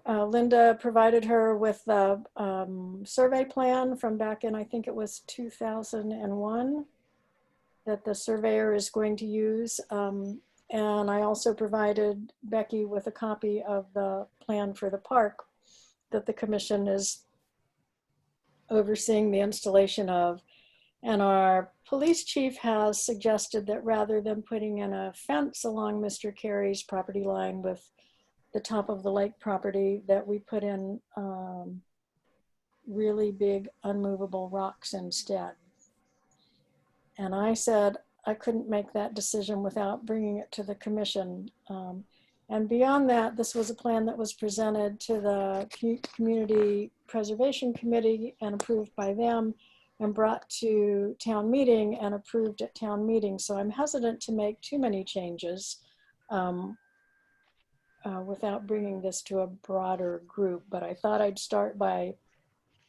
Linda provided her with the survey plan from back in, I think it was 2001, that the surveyor is going to use. And I also provided Becky with a copy of the plan for the park that the commission is overseeing the installation of. And our police chief has suggested that rather than putting in a fence along Mr. Carey's property line with the top of the lake property, that we put in really big unmovable rocks instead. And I said I couldn't make that decision without bringing it to the commission. And beyond that, this was a plan that was presented to the Community Preservation Committee and approved by them and brought to town meeting and approved at town meeting. So I'm hesitant to make too many changes without bringing this to a broader group. But I thought I'd start by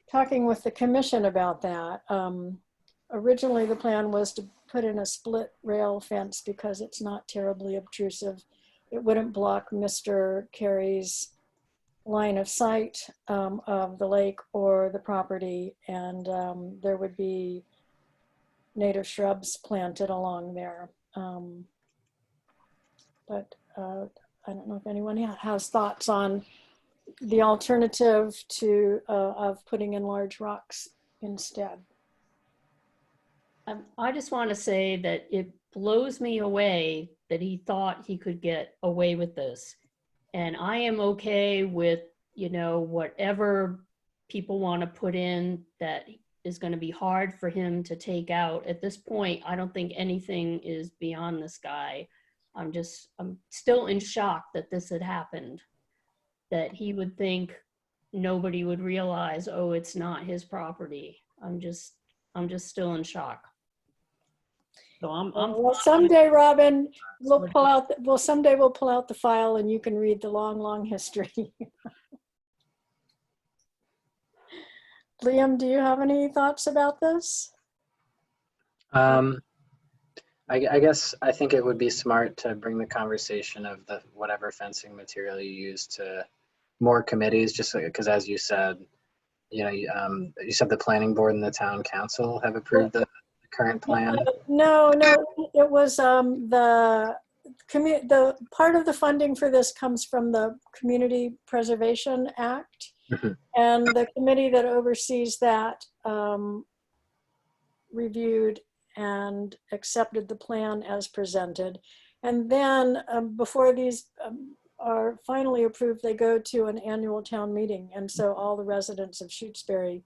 talking with the commission about that. Originally, the plan was to put in a split rail fence because it's not terribly obtrusive. It wouldn't block Mr. Carey's line of sight of the lake or the property, and there would be native shrubs planted along there. But I don't know if anyone has thoughts on the alternative to of putting in large rocks instead. I just want to say that it blows me away that he thought he could get away with this. And I am okay with, you know, whatever people want to put in that is going to be hard for him to take out. At this point, I don't think anything is beyond this guy. I'm still in shock that this had happened, that he would think nobody would realize, oh, it's not his property. I'm just still in shock. So well, someday, Robin, we'll pull out. Someday we'll pull out the file, and you can read the long, long history. Liam, do you have any thoughts about this? I guess I think it would be smart to bring the conversation of the whatever fencing material you use to more committees, just because, as you said, you know, you said the planning board and the town council have approved the current plan. No, it was the part of the funding for this comes from the Community Preservation Act, and the committee that oversees that reviewed and accepted the plan as presented. And then before these are finally approved, they go to an annual town meeting. And so all the residents of Shutesbury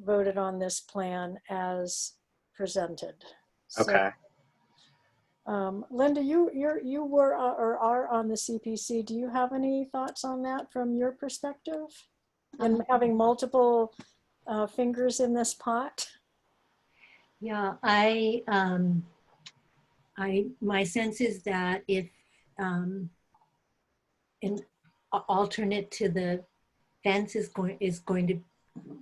voted on this plan as presented. Okay. So, Linda, you were or are on the CPC. Do you have any thoughts on that from your perspective? And having multiple fingers in this pot? Yeah, my sense is that if an alternate to the fence is going to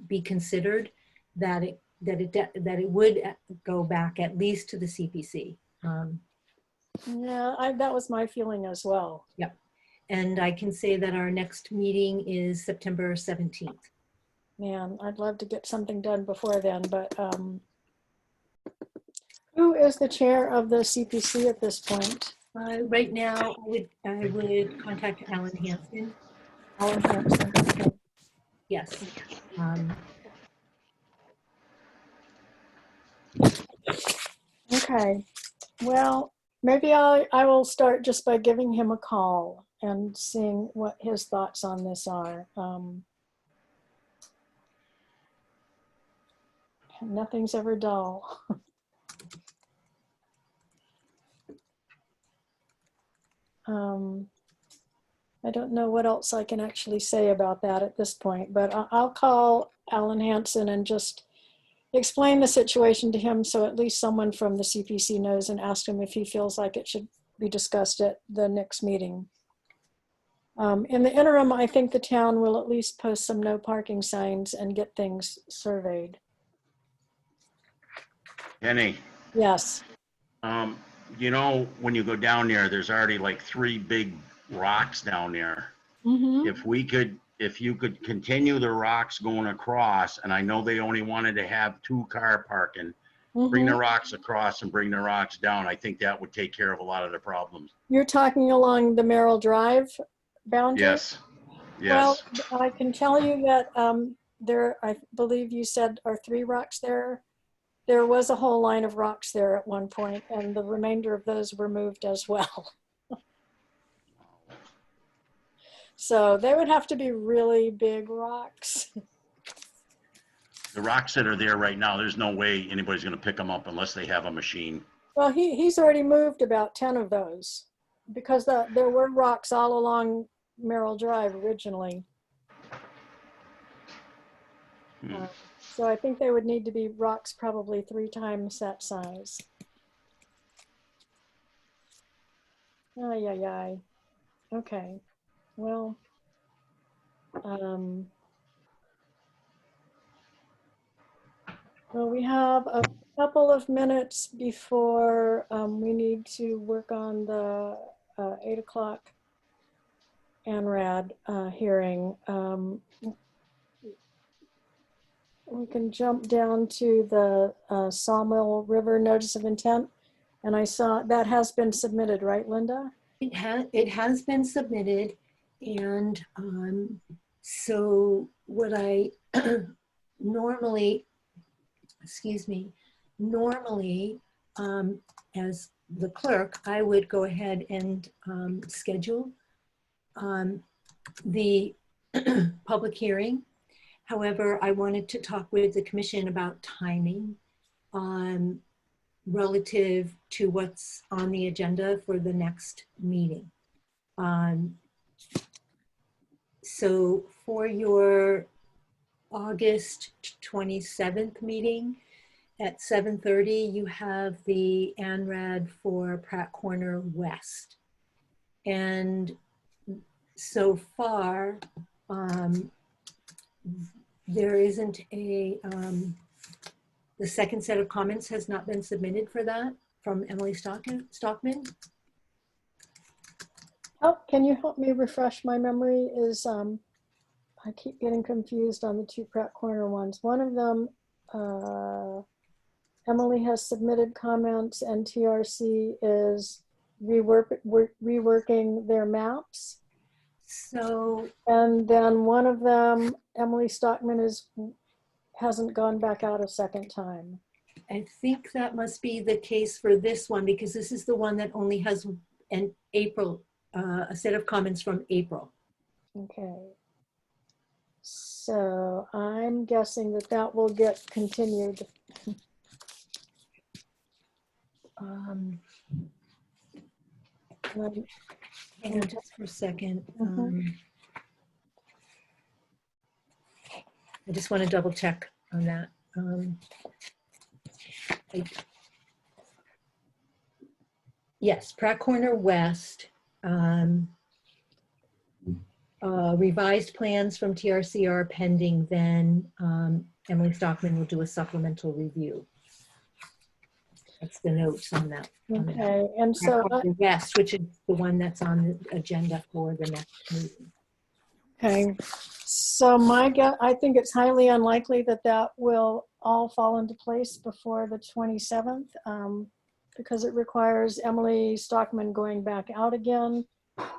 be considered, that it would go back at least to the CPC. Yeah, that was my feeling as well. Yep. And I can say that our next meeting is September 17th. Man, I'd love to get something done before then, but who is the chair of the CPC at this point? Right now, I would contact Alan Hansen. Alan Hansen. Okay. Yes. Okay. Well, Maybe I will start just by giving him a call and seeing what his thoughts on this are. Nothing's ever dull. I don't know what else I can actually say about that at this point, but I'll call Alan Hansen and just explain the situation to him so at least someone from the CPC knows, and ask him if he feels like it should be discussed at the next meeting. In the interim, I think the town will at least post some no parking signs and get things surveyed. Penny, Yes. you know, when you go down there, there's already like 3 big rocks down there. Mm-hmm. If you could continue the rocks going across, and I know they only wanted to have 2-car parking, bring the rocks across and bring the rocks down. I think that would take care of a lot of the problems. You're talking along the Merrill Drive boundary? Yes, Well, yes. I can tell you that there, I believe you said, are 3 rocks there. There was a whole line of rocks there at one point, and the remainder of those were moved as well. So they would have to be really big rocks. The rocks that are there right now, there's no way anybody's gonna pick them up unless they have a machine. Well, he's already moved about 10 of those because there were rocks all along Merrill Drive originally. So I think they would need to be rocks probably 3 times that size. Ay, ay, ay. Okay. Well, well, we have a couple of minutes before we need to work on the 8 o'clock ANRAD hearing. We can jump down to the Sawmill River Notice of Intent. And I saw that has been submitted, right, Linda? It has been submitted, and so what I normally, as the clerk, I would go ahead and schedule the public hearing. However, I wanted to talk with the commission about timing relative to what's on the agenda for the next meeting. So for your August 27th meeting at 7:30, you have the ANRAD for Pratt Corner West. And so far, there isn't the second set of comments has not been submitted for that from Emily Stockman. Oh, can you help me refresh my memory? I keep getting confused on the 2 Pratt Corner ones. One of them, Emily has submitted comments and TRC is reworking their maps. So, and then one of them, Emily Stockman hasn't gone back out a second time. I think that must be the case for this one, because this is the one that only has an April, a set of comments from April. Okay. So I'm guessing that will get continued. Hang on just for a second. I just want to double check on that. Yes, Pratt Corner West. Revised plans from TRC are pending, then Emily Stockman will do a supplemental review. That's the notes on that. Okay, and so the West, which is the one that's on the agenda for the next meeting. Okay, so I think it's highly unlikely that will all fall into place before the 27th because it requires Emily Stockman going back out again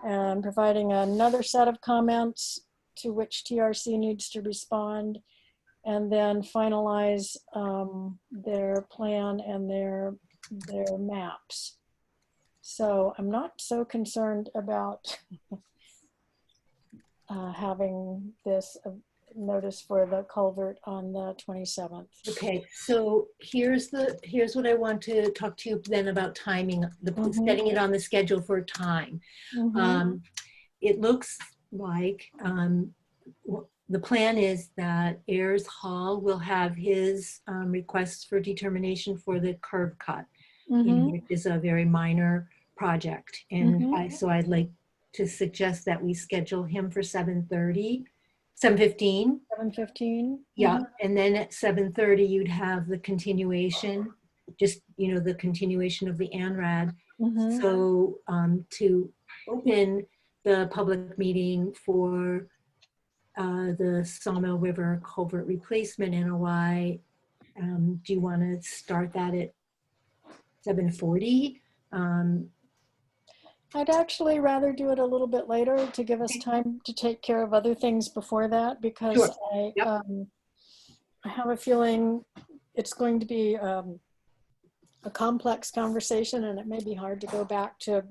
and providing another set of comments to which TRC needs to respond, and then finalize their plan and their maps. So I'm not so concerned about having this notice for the culvert on the 27th. Okay, so here's what I want to talk to you then about timing, getting it on the schedule for time. It looks like the plan is that Ayers Hall will have his requests for determination for the curb cut, which is a very minor project. And so I'd like to suggest that we schedule him for 7:30, 7:15. 7:15. Yeah, and then at 7:30, you'd have the continuation, just, the continuation of the ANRAD. So to open the public meeting for the Sawmill River Culvert Replacement NOI, do you want to start that at 7:40? I'd actually rather do it a little bit later to give us time to take care of other things before that, because Sure. I have a feeling it's going to be a complex conversation, and it may be hard to go back to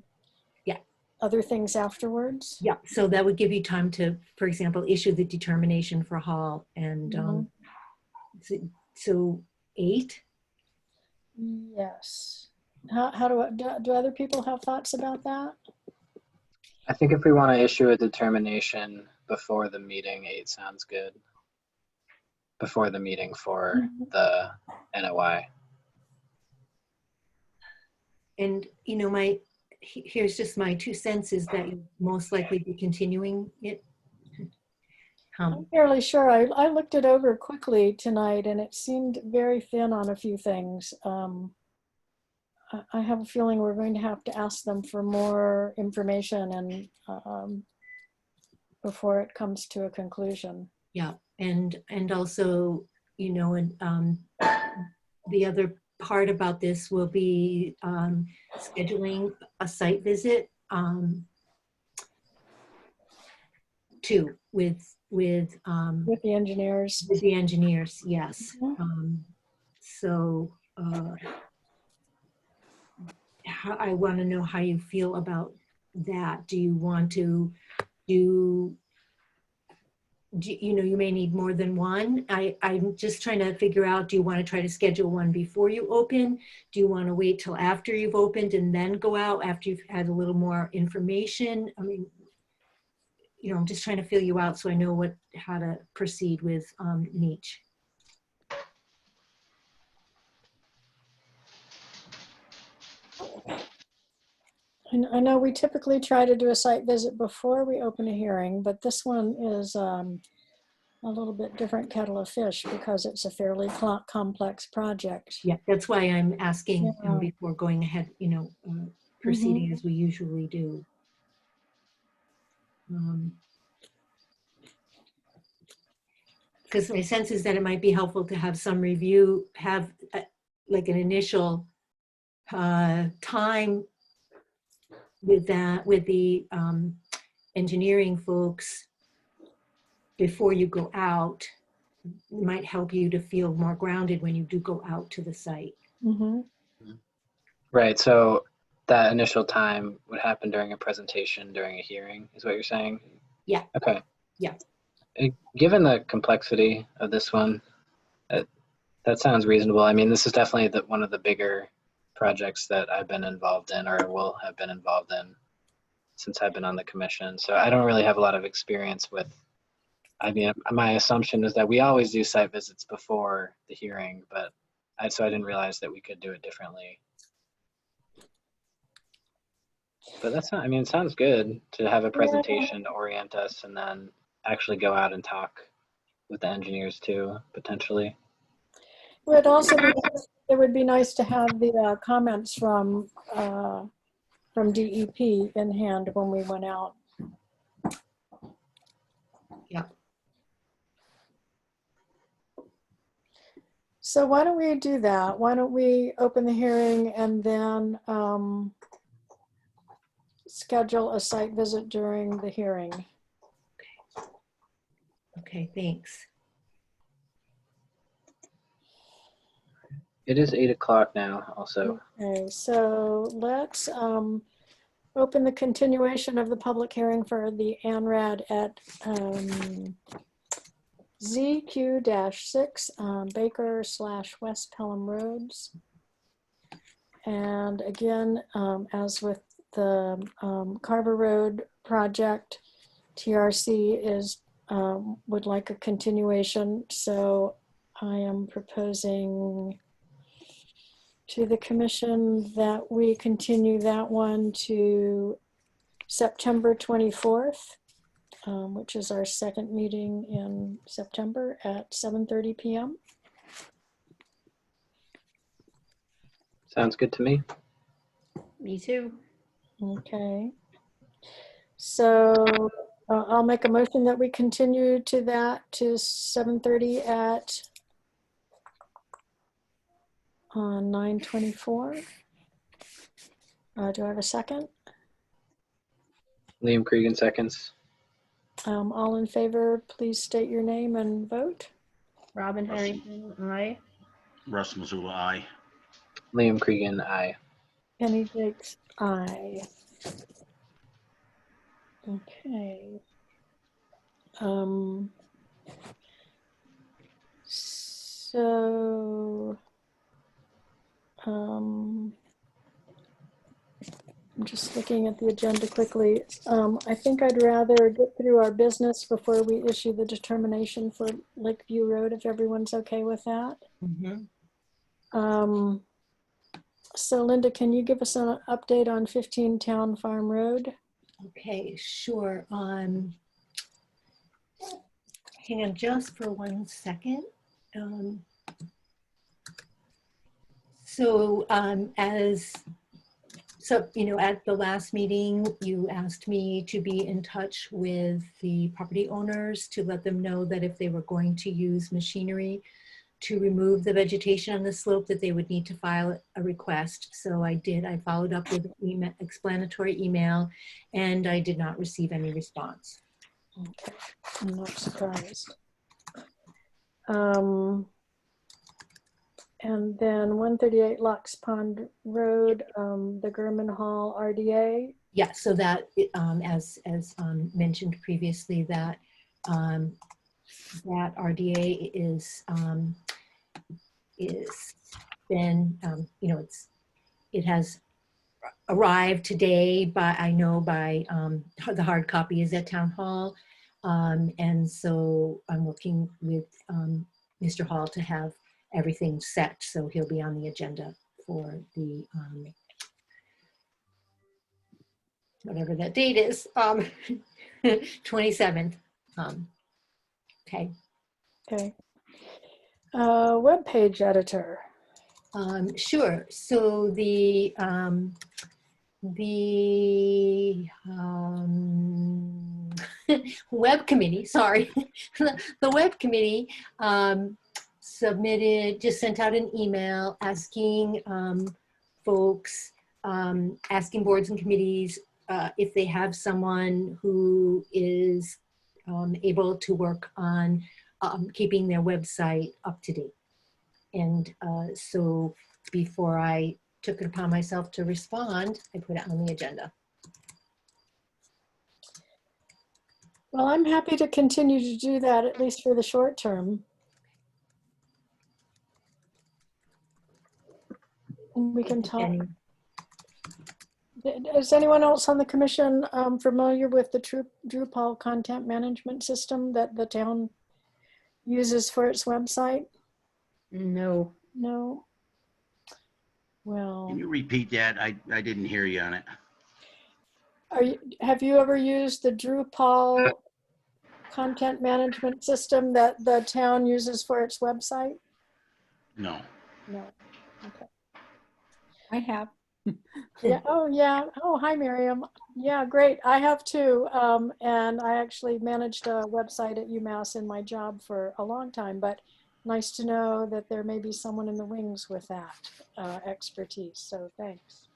other things afterwards. Yeah, so that would give you time to, for example, issue the determination for Hall, and so 8? Yes. How do other people have thoughts about that? I think if we want to issue a determination before the meeting, 8 sounds good. Before the meeting for the NOI. And here's just my 2 cents, is that you'll most likely be continuing it. I'm fairly sure. I looked it over quickly tonight, and it seemed very thin on a few things. I have a feeling we're going to have to ask them for more information and before it comes to a conclusion. Yeah, and also, and the other part about this will be scheduling a site visit too with the engineers. With the engineers, yes. So I want to know how you feel about that. Do you want to do you may need more than one. I'm just trying to figure out, do you want to try to schedule one before you open? Do you want to wait till after you've opened and then go out after you've had a little more information? I mean, I'm just trying to feel you out so I know how to proceed with each. And I know we typically try to do a site visit before we open a hearing, but this one is a little bit different kettle of fish because it's a fairly complex project. Yeah, that's why I'm asking before going ahead, proceeding as we usually do. Because my sense is that it might be helpful to have some review, like an initial time with the engineering folks before you go out. It might help you to feel more grounded when you do go out to the site. Right, so that initial time would happen during a presentation, during a hearing, is what you're saying? Yeah. Okay. Yeah. Given the complexity of this one, that sounds reasonable. I mean, this is definitely one of the bigger projects that I've been involved in, or will have been involved in since I've been on the commission. So I don't really have a lot of experience with, I mean, my assumption is that we always do site visits before the hearing, but so I didn't realize that we could do it differently. But that's not, I mean, it sounds good to have a presentation to orient us and then actually go out and talk with the engineers too, potentially. It would be nice to have the comments from DEP in hand when we went out. Yeah. So why don't we do that? Why don't we open the hearing and then schedule a site visit during the hearing? Okay, thanks. It is 8 o'clock now also. Okay, so let's open the continuation of the public hearing for the ANRAD at ZQ-6 Baker/West Pelham Roads. And again, as with the Carver Road project, TRC would like a continuation. So I am proposing to the commission that we continue that one to September 24th, which is our second meeting in September at 7:30 p.m. Sounds good to me. Me too. Okay. So I'll make a motion that we continue to that to 7:30 at on 9/24. Do I have a second? Liam Cregan seconds. All in favor, please state your name and vote. Robin Harrington, aye. Russ Missoula, aye. Liam Cregan, aye. Penny Jakes, aye. Okay. So, I'm just looking at the agenda quickly. I think I'd rather get through our business before we issue the determination for Lakeview Road, if everyone's okay with that. Mhm. So Linda, can you give us an update on 15 Town Farm Road? Okay, sure. Hang on just for 1 second. At the last meeting, you asked me to be in touch with the property owners to let them know that if they were going to use machinery to remove the vegetation on the slope, that they would need to file a request. So I did. I followed up with an explanatory email, and I did not receive any response. Okay, I'm not surprised. And then 138 Locks Pond Road, the German Hall RDA. Yeah, so that, as mentioned previously, that RDA is been, it has arrived today, but I know by the hard copy is at Town Hall. And so I'm working with Mr. Hall to have everything set. So he'll be on the agenda for the, whatever that date is, 27th. Okay. Okay. Web page editor. Sure. So the web committee, sorry, the web committee sent out an email asking folks, asking boards and committees if they have someone who is able to work on keeping their website up to date. And so before I took it upon myself to respond, I put it on the agenda. Well, I'm happy to continue to do that, at least for the short term. We can talk. Is anyone else on the commission familiar with the Drupal content management system that the town uses for its website? No. No. Well, Can you repeat that? I didn't hear you on it. have you ever used the Drupal content management system that the town uses for its website? No. No. Okay. I have. Yeah. Oh, yeah. Oh, hi, Miriam. Yeah, great. I have too. And I actually managed a website at UMass in my job for a long time, but nice to know that there may be someone in the wings with that expertise. So thanks.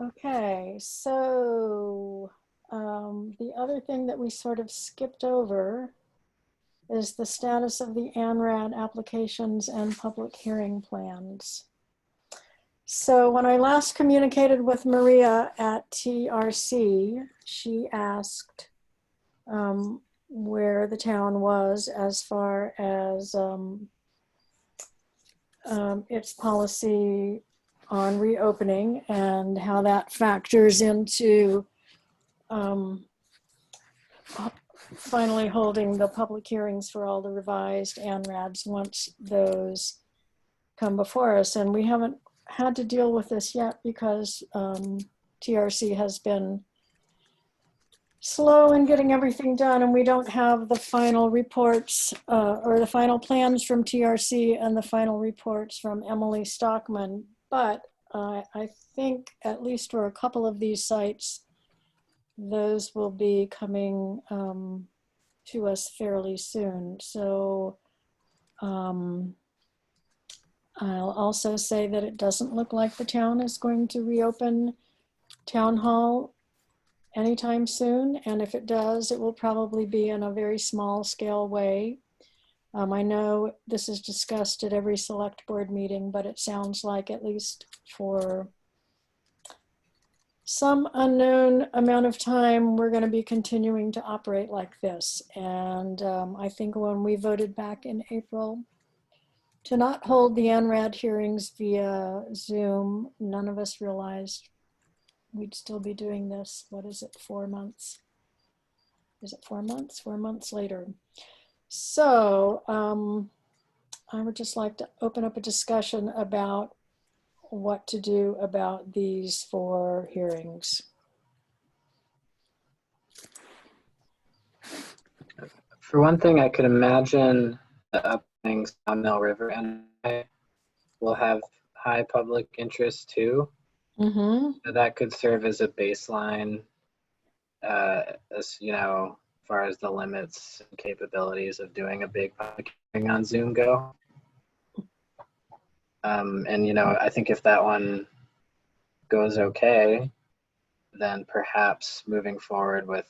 Okay, so the other thing that we sort of skipped over is the status of the ANRAD applications and public hearing plans. So when I last communicated with Maria at TRC, she asked where the town was as far as its policy on reopening and how that factors into finally holding the public hearings for all the revised ANRADs once those come before us. And we haven't had to deal with this yet because TRC has been slow in getting everything done, and we don't have the final reports or the final plans from TRC and the final reports from Emily Stockman. But I think at least for a couple of these sites, those will be coming to us fairly soon. So I'll also say that it doesn't look like the town is going to reopen town hall anytime soon. And if it does, it will probably be in a very small scale way. I know this is discussed at every select board meeting, but it sounds like at least for some unknown amount of time, we're going to be continuing to operate like this. And I think when we voted back in April to not hold the ANRAD hearings via Zoom, none of us realized we'd still be doing this. What is it, 4 months? Is it 4 months? 4 months later. So I would just like to open up a discussion about what to do about these 4 hearings. For one thing, I could imagine the upcoming Sawmill River NI will have high public interest too. Mm-hmm. So that could serve as a baseline, as you know, as far as the limits and capabilities of doing a big public hearing on Zoom go. And you know, I think if that one goes okay, then perhaps moving forward with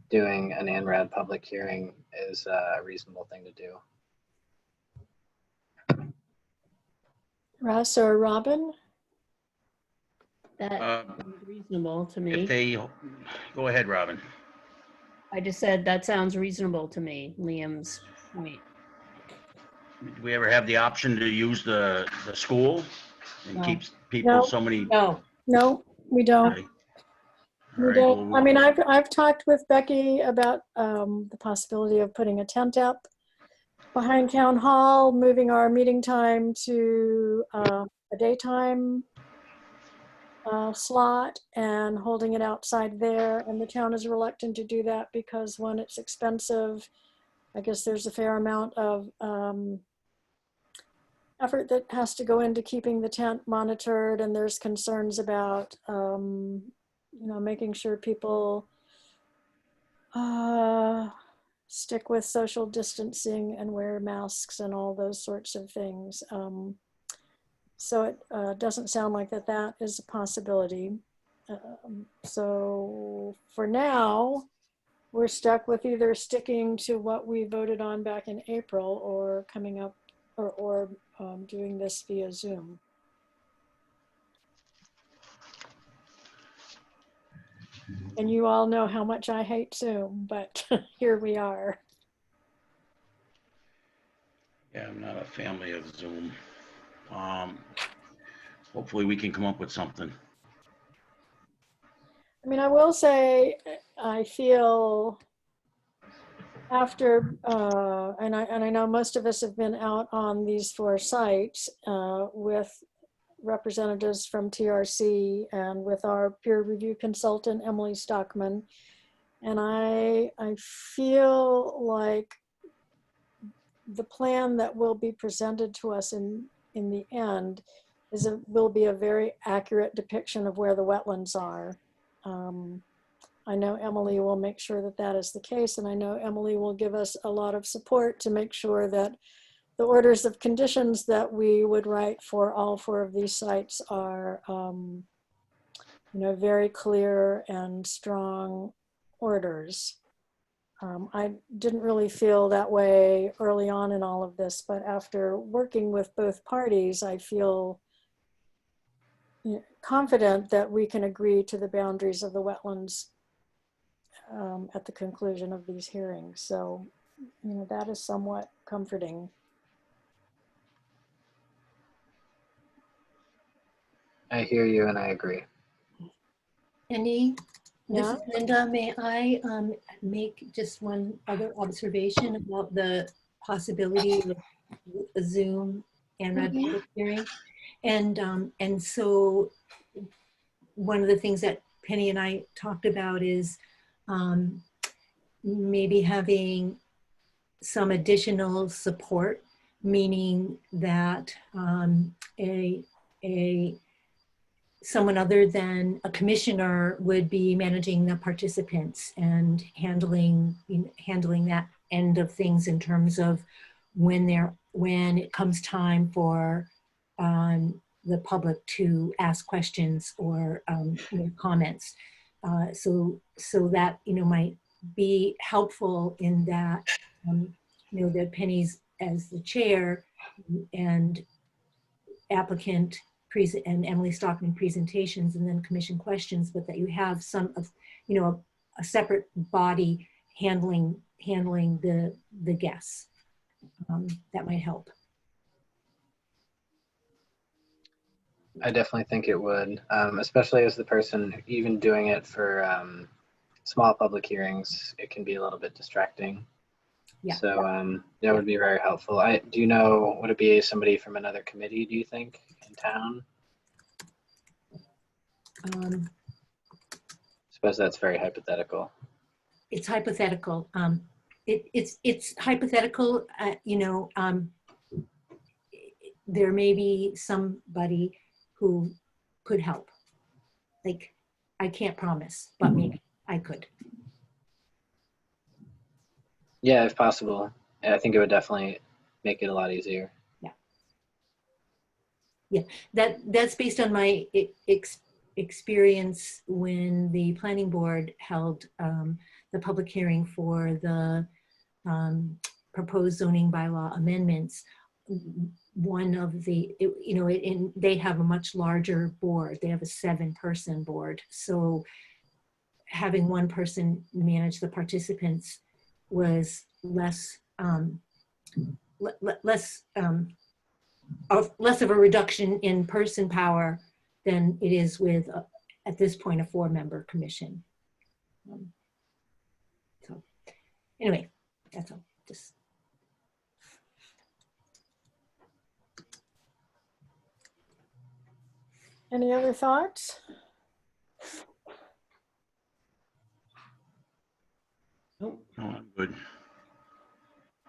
doing an ANRAD public hearing is a reasonable thing to do. Russ or Robin? That sounds reasonable to If me. they, go ahead, Robin. I just said that sounds reasonable to me, Liam's point. Do we ever have the option to use the school and No. keep people No. so many? No, No, we don't. Okay. All We right, don't. well, I mean, I've talked with Becky about the possibility of putting a tent up behind town hall, moving our meeting time to a daytime slot and holding it outside there. And the town is reluctant to do that because one, it's expensive. I guess there's a fair amount of effort that has to go into keeping the tent monitored, and there's concerns about you know, making sure people stick with social distancing and wear masks and all those sorts of things. So it doesn't sound like that is a possibility. So for now, we're stuck with either sticking to what we voted on back in April or coming up or doing this via Zoom. And you all know how much I hate Zoom, but here we are. yeah, I'm not a family of Zoom. Hopefully we can come up with something. I mean, I will say, I feel after, and I know most of us have been out on these 4 sites with representatives from TRC and with our peer review consultant, Emily Stockman. And I feel like the plan that will be presented to us in the end will be a very accurate depiction of where the wetlands are. I know Emily will make sure that is the case, and I know Emily will give us a lot of support to make sure that the orders of conditions that we would write for all 4 of these sites are, you know, very clear and strong orders. I didn't really feel that way early on in all of this, but after working with both parties, I feel confident that we can agree to the boundaries of the wetlands at the conclusion of these hearings. So, that is somewhat comforting. I hear you and I agree. This Yeah. is Linda. May I make just one other observation about the possibility of a Zoom and a public hearing? And so one of the things that Penny and I talked about is maybe having some additional support, meaning that someone other than a commissioner would be managing the participants and handling that end of things in terms of when it comes time for the public to ask questions or make comments. So that might be helpful in that that Penny's as the chair and applicant and Emily Stockman presentations and then commission questions, but that you have some of, a separate body handling the guests. That might help. I definitely think it would, especially as the person even doing it for small public hearings, it can be a little bit distracting. Yeah. So that would be very helpful. Do you know, would it be somebody from another committee, do you think, in town? I suppose that's very hypothetical. It's hypothetical. It's hypothetical. There may be somebody who could help. Like, I can't promise, but maybe I could. Yeah, if possible. I think it would definitely make it a lot easier. Yeah, that's based on my experience when the planning board held the public hearing for the proposed zoning bylaw amendments. One of the, they have a much larger board. They have a 7-person board. So having one person manage the participants was less of a reduction in person power than it is with, at this point, a 4-member commission. So anyway, that's all. Just Any other thoughts? No, I'm good.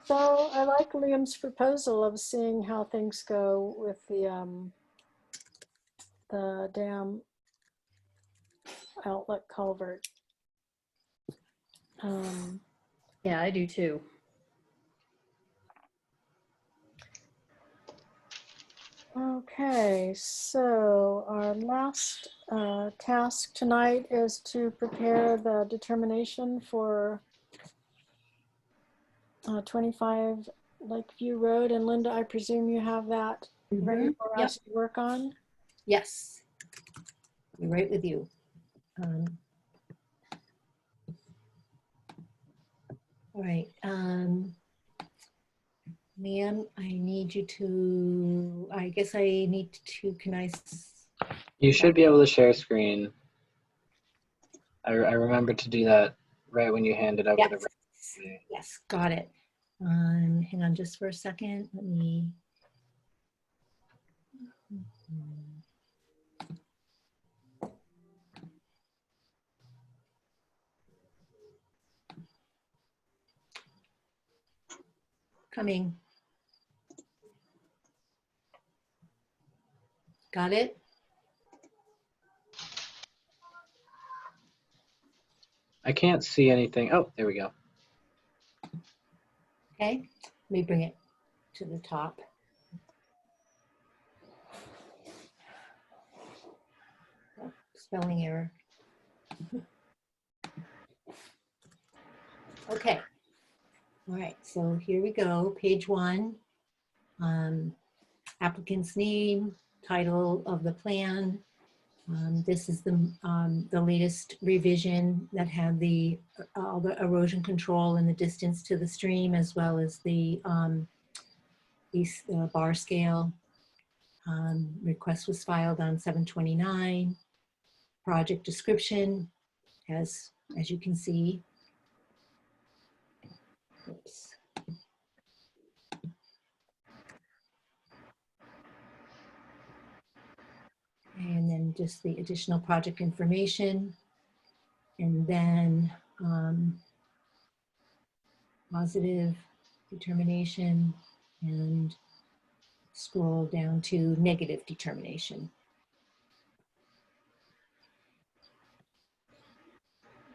So I like Liam's proposal of seeing how things go with the dam outlet culvert. Yeah, I do too. Okay, so our last task tonight is to prepare the determination for 25 Lakeview Road. And Linda, I presume you have that ready for us to work on? yes, I'm right with you. All right, Liam, I need you to, I guess I need to, You should be able to share screen. I remember to do that right when you handed over the resume. Yes, got it. Hang on just for a second. Let me. Coming. Got it? I can't see anything. Oh, there we go. Okay, let me bring it to the top. Oh, spelling error. Okay. All right, so here we go. Page 1. Applicant's name, title of the plan. This is the latest revision that had all the erosion control and the distance to the stream, as well as the bar scale. Request was filed on 7/29. Project description as you can see. Oops. And then just the additional project information. And then positive determination and scroll down to negative determination.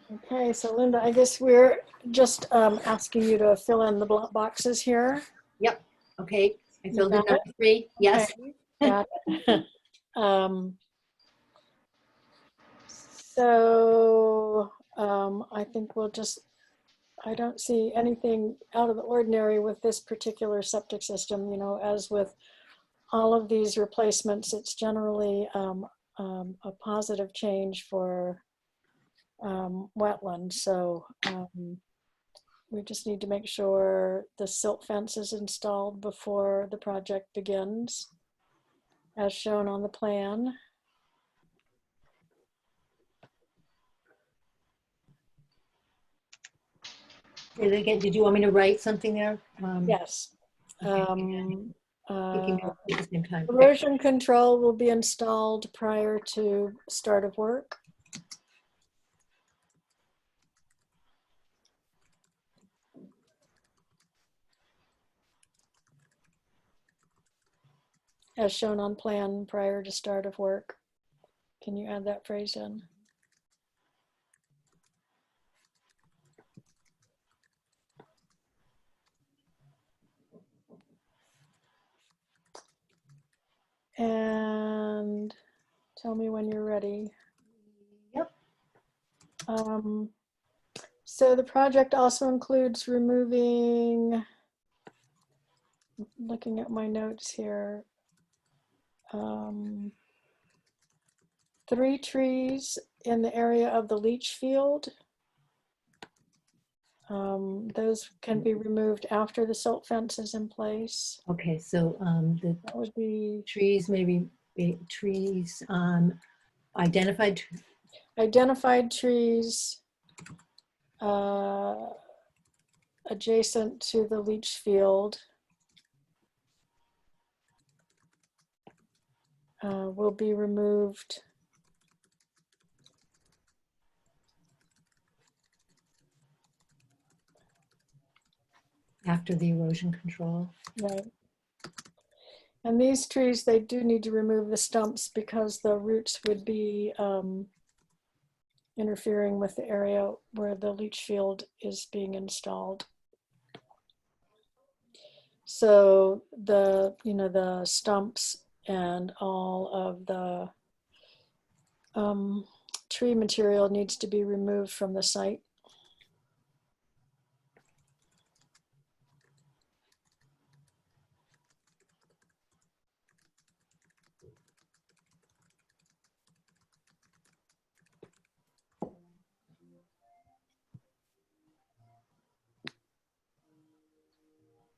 Okay, so Linda, I guess we're just asking you to fill in the boxes here. Yep. Okay. I filled in got number 3. Yes. Okay, got it. So I think we'll just, I don't see anything out of the ordinary with this particular septic system. You know, as with all of these replacements, it's generally a positive change for wetlands. So we just need to make sure the silt fence is installed before the project begins, as shown on the plan. Say that again. Did you want me to write something there? Yes. Taking notes at the same time. Erosion control will be installed prior to start of work. As shown on plan prior to start of work. Can you add that phrase in? And tell me when you're ready. Yep. So the project also includes removing, looking at my notes here, 3 trees in the area of the leach field. Those can be removed after the silt fence is in place. Okay, so the That would be trees, maybe trees, identified. identified trees adjacent to the leach field will be removed After the erosion control. right. And these trees, they do need to remove the stumps because the roots would be interfering with the area where the leach field is being installed. So the stumps and all of the tree material needs to be removed from the site.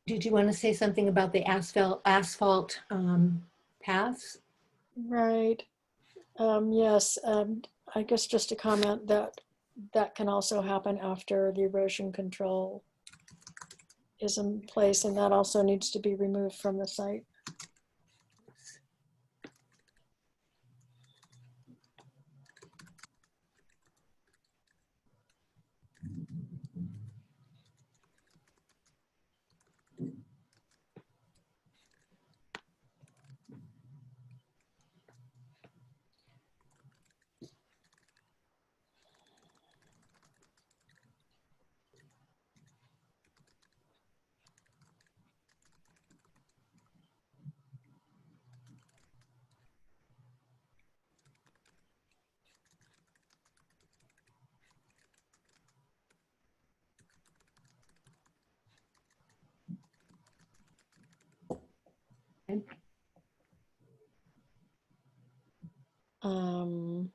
Did you want to say something about the asphalt paths? Right. Yes. I guess just a comment that can also happen after the erosion control is in place, and that also needs to be removed from the site. Um,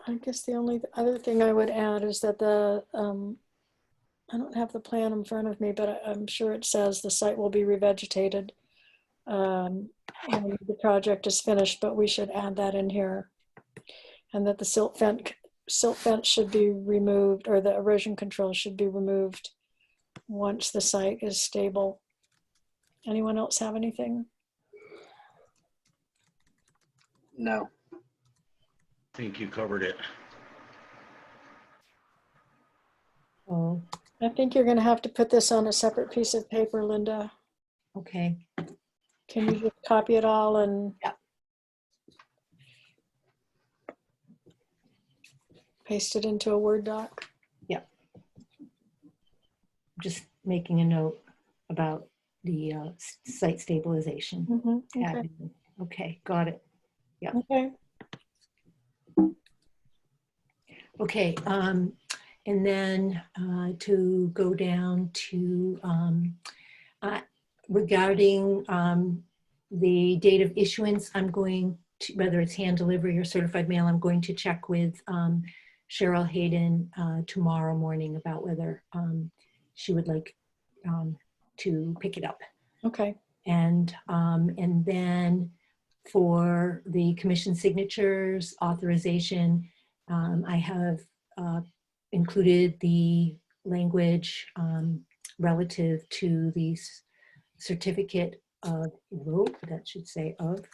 I guess the only other thing I would add is that I don't have the plan in front of me, but I'm sure it says the site will be revegetated when the project is finished, but we should add that in here. And that the silt fence should be removed, or the erosion control should be removed once the site is stable. Anyone else have anything? No. I think you covered it. Oh, I think you're going to have to put this on a separate piece of paper, Linda. okay. Can you just copy it all and Yeah. paste it into a Word doc? Just making a note about the site stabilization. Okay. Okay, got it. Okay. Okay, and then to go down to regarding the date of issuance, I'm going to, whether it's hand delivery or certified mail, I'm going to check with Cheryl Hayden tomorrow morning about whether she would like to pick it up. Okay. And then for the commission signatures authorization, I have included the language relative to the certificate of vote, that should say of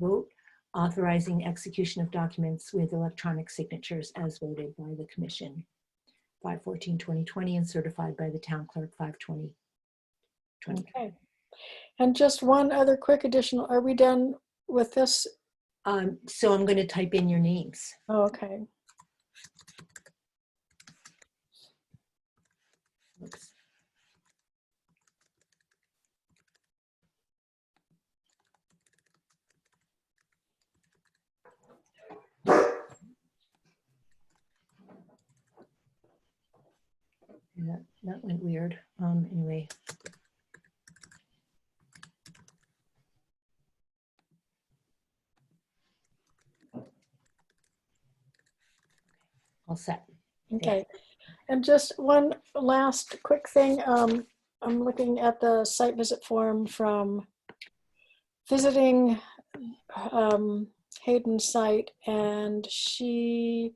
vote, authorizing execution of documents with electronic signatures as voted by the commission 5/14/2020 and certified by the town clerk 5/20/2020. Okay. And just one other quick additional, are we done with this? So I'm going to type in your names. Oh, okay. Oops. Yeah, that went weird. Anyway. All set. Okay. And just one last quick thing. I'm looking at the site visit form from visiting Hayden's site, and she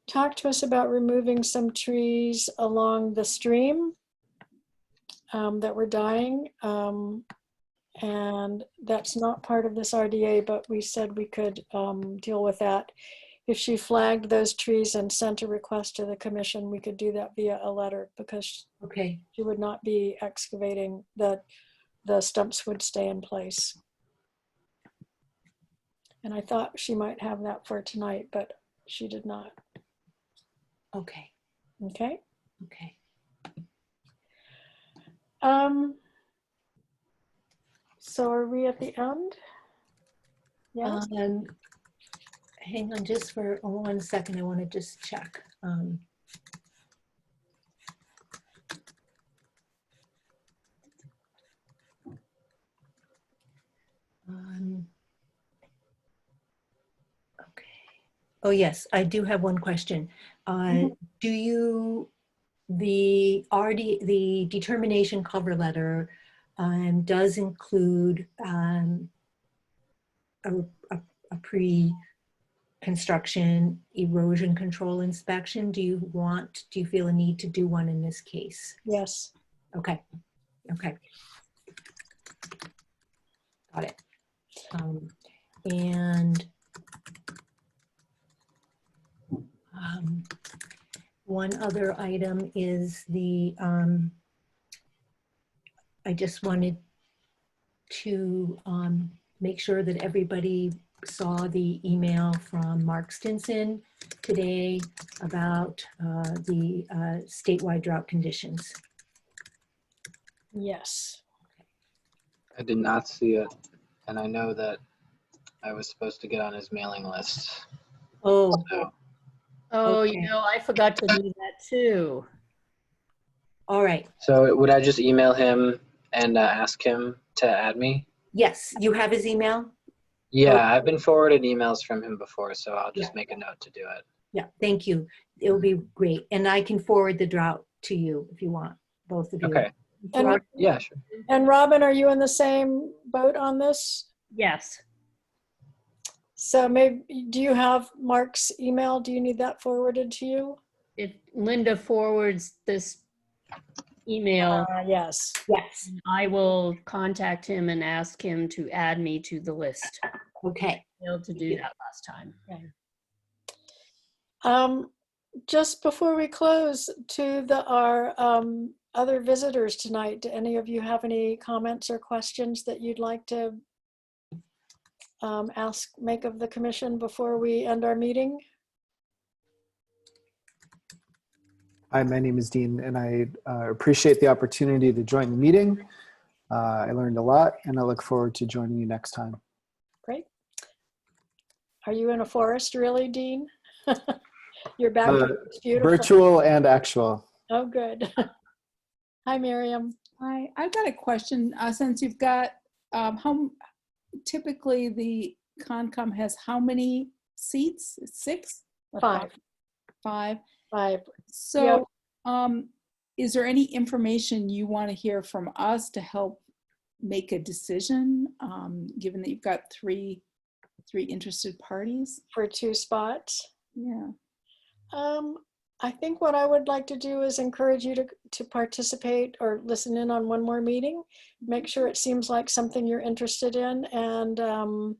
talked to us about removing some trees along the stream that were dying. And that's not part of this RDA, but we said we could deal with that. If she flagged those trees and sent a request to the commission, we could do that via a letter, because Okay. she would not be excavating, the stumps would stay in place. And I thought she might have that for tonight, but she did not. Okay. Okay. Okay. So are we at the end? Yes. Hang on just for 1 second. I want to just check. Okay. Oh yes, I do have one question. Do you, the determination cover letter does include a pre-construction erosion control inspection? Do you feel a need to do one in this case? Yes. Okay. Okay. Got it. And one other item is the, I just wanted to make sure that everybody saw the email from Mark Stinson today about the statewide drought conditions. Yes. I did not see it, and I know that I was supposed to get on his mailing list. Oh, So, Oh, Okay. you know, I forgot to do that too. all right. so would I just email him and ask him to add me? Yes, you have his email? Yeah, I've been forwarded emails from him before, so I'll just Yeah. make a note to do it. Yeah, thank you. It will be great. And I can forward the drought to you if you want, both of you. Okay. And, Yeah, sure. and Robin, are you in the same boat on this? Yes. So maybe, do you have Mark's email? Do you need that forwarded to you? If Linda forwards this email, Yes. Yes, I will contact him and ask him to add me to the list. okay. Failed to do that last time. Just before we close, to our other visitors tonight, do any of you have any comments or questions that you'd like to make of the commission before we end our meeting? Hi, my name is Dean, and I appreciate the opportunity to join the meeting. I learned a lot, and I look forward to joining you next time. Great. Are you in a forest really, Dean? You're back. It's beautiful. Virtual and actual. Oh, good. Hi, Miriam. Hi, I've got a question. Since you've got, how typically the Concom has how many seats? 6? Or 5. 5. 5. So, is there any information you want to hear from us to help make a decision, given that you've got three interested parties? For 2 spots. Yeah. I think what I would like to do is encourage you to participate or listen in on one more meeting. Make sure it seems like something you're interested in, and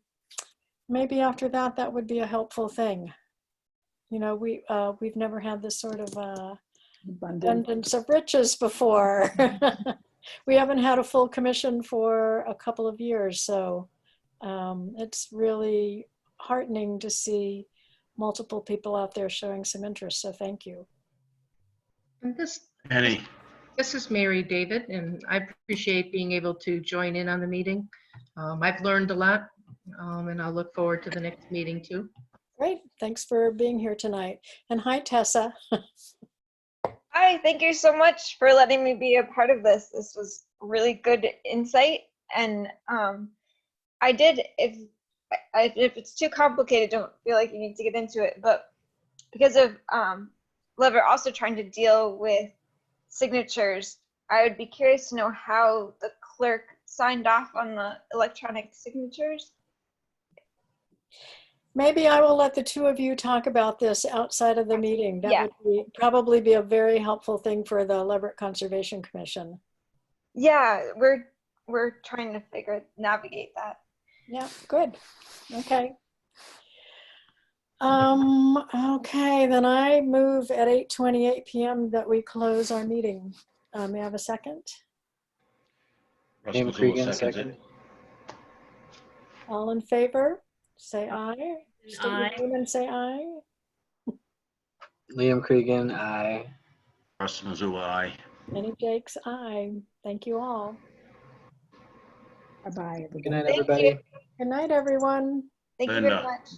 maybe after that, that would be a helpful thing. You know, we've never had this sort of abundance of riches before. We haven't had a full commission for a couple of years, so it's really heartening to see multiple people out there showing some interest, so thank you. And Any, this is Mary David, and I appreciate being able to join in on the meeting. I've learned a lot, and I'll look forward to the next meeting too. Great, thanks for being here tonight. And hi, Tessa. Hi, thank you so much for letting me be a part of this. This was really good insight, and I did, if it's too complicated, don't feel like you need to get into it, but because of Lever also trying to deal with signatures, I would be curious to know how the clerk signed off on the electronic signatures. Maybe I will let the two of you talk about this outside of the meeting. That Yeah. would probably be a very helpful thing for the Leverett Conservation Commission. Yeah, we're trying to navigate that. Yeah, good. Okay. Okay, then I move at 8:28 p.m. that we close our meeting. May I have a second? Russ Liam Mazzullo Cregan, seconds second. it. All in favor, say aye. State your Aye. name and say aye. Liam Cregan, aye. Russ Mazzullo, aye. Any Jakes, aye. Thank you all. Bye-bye, everybody. Good night, Thank everybody. you. Good night, everyone. Thank you very Linda. much.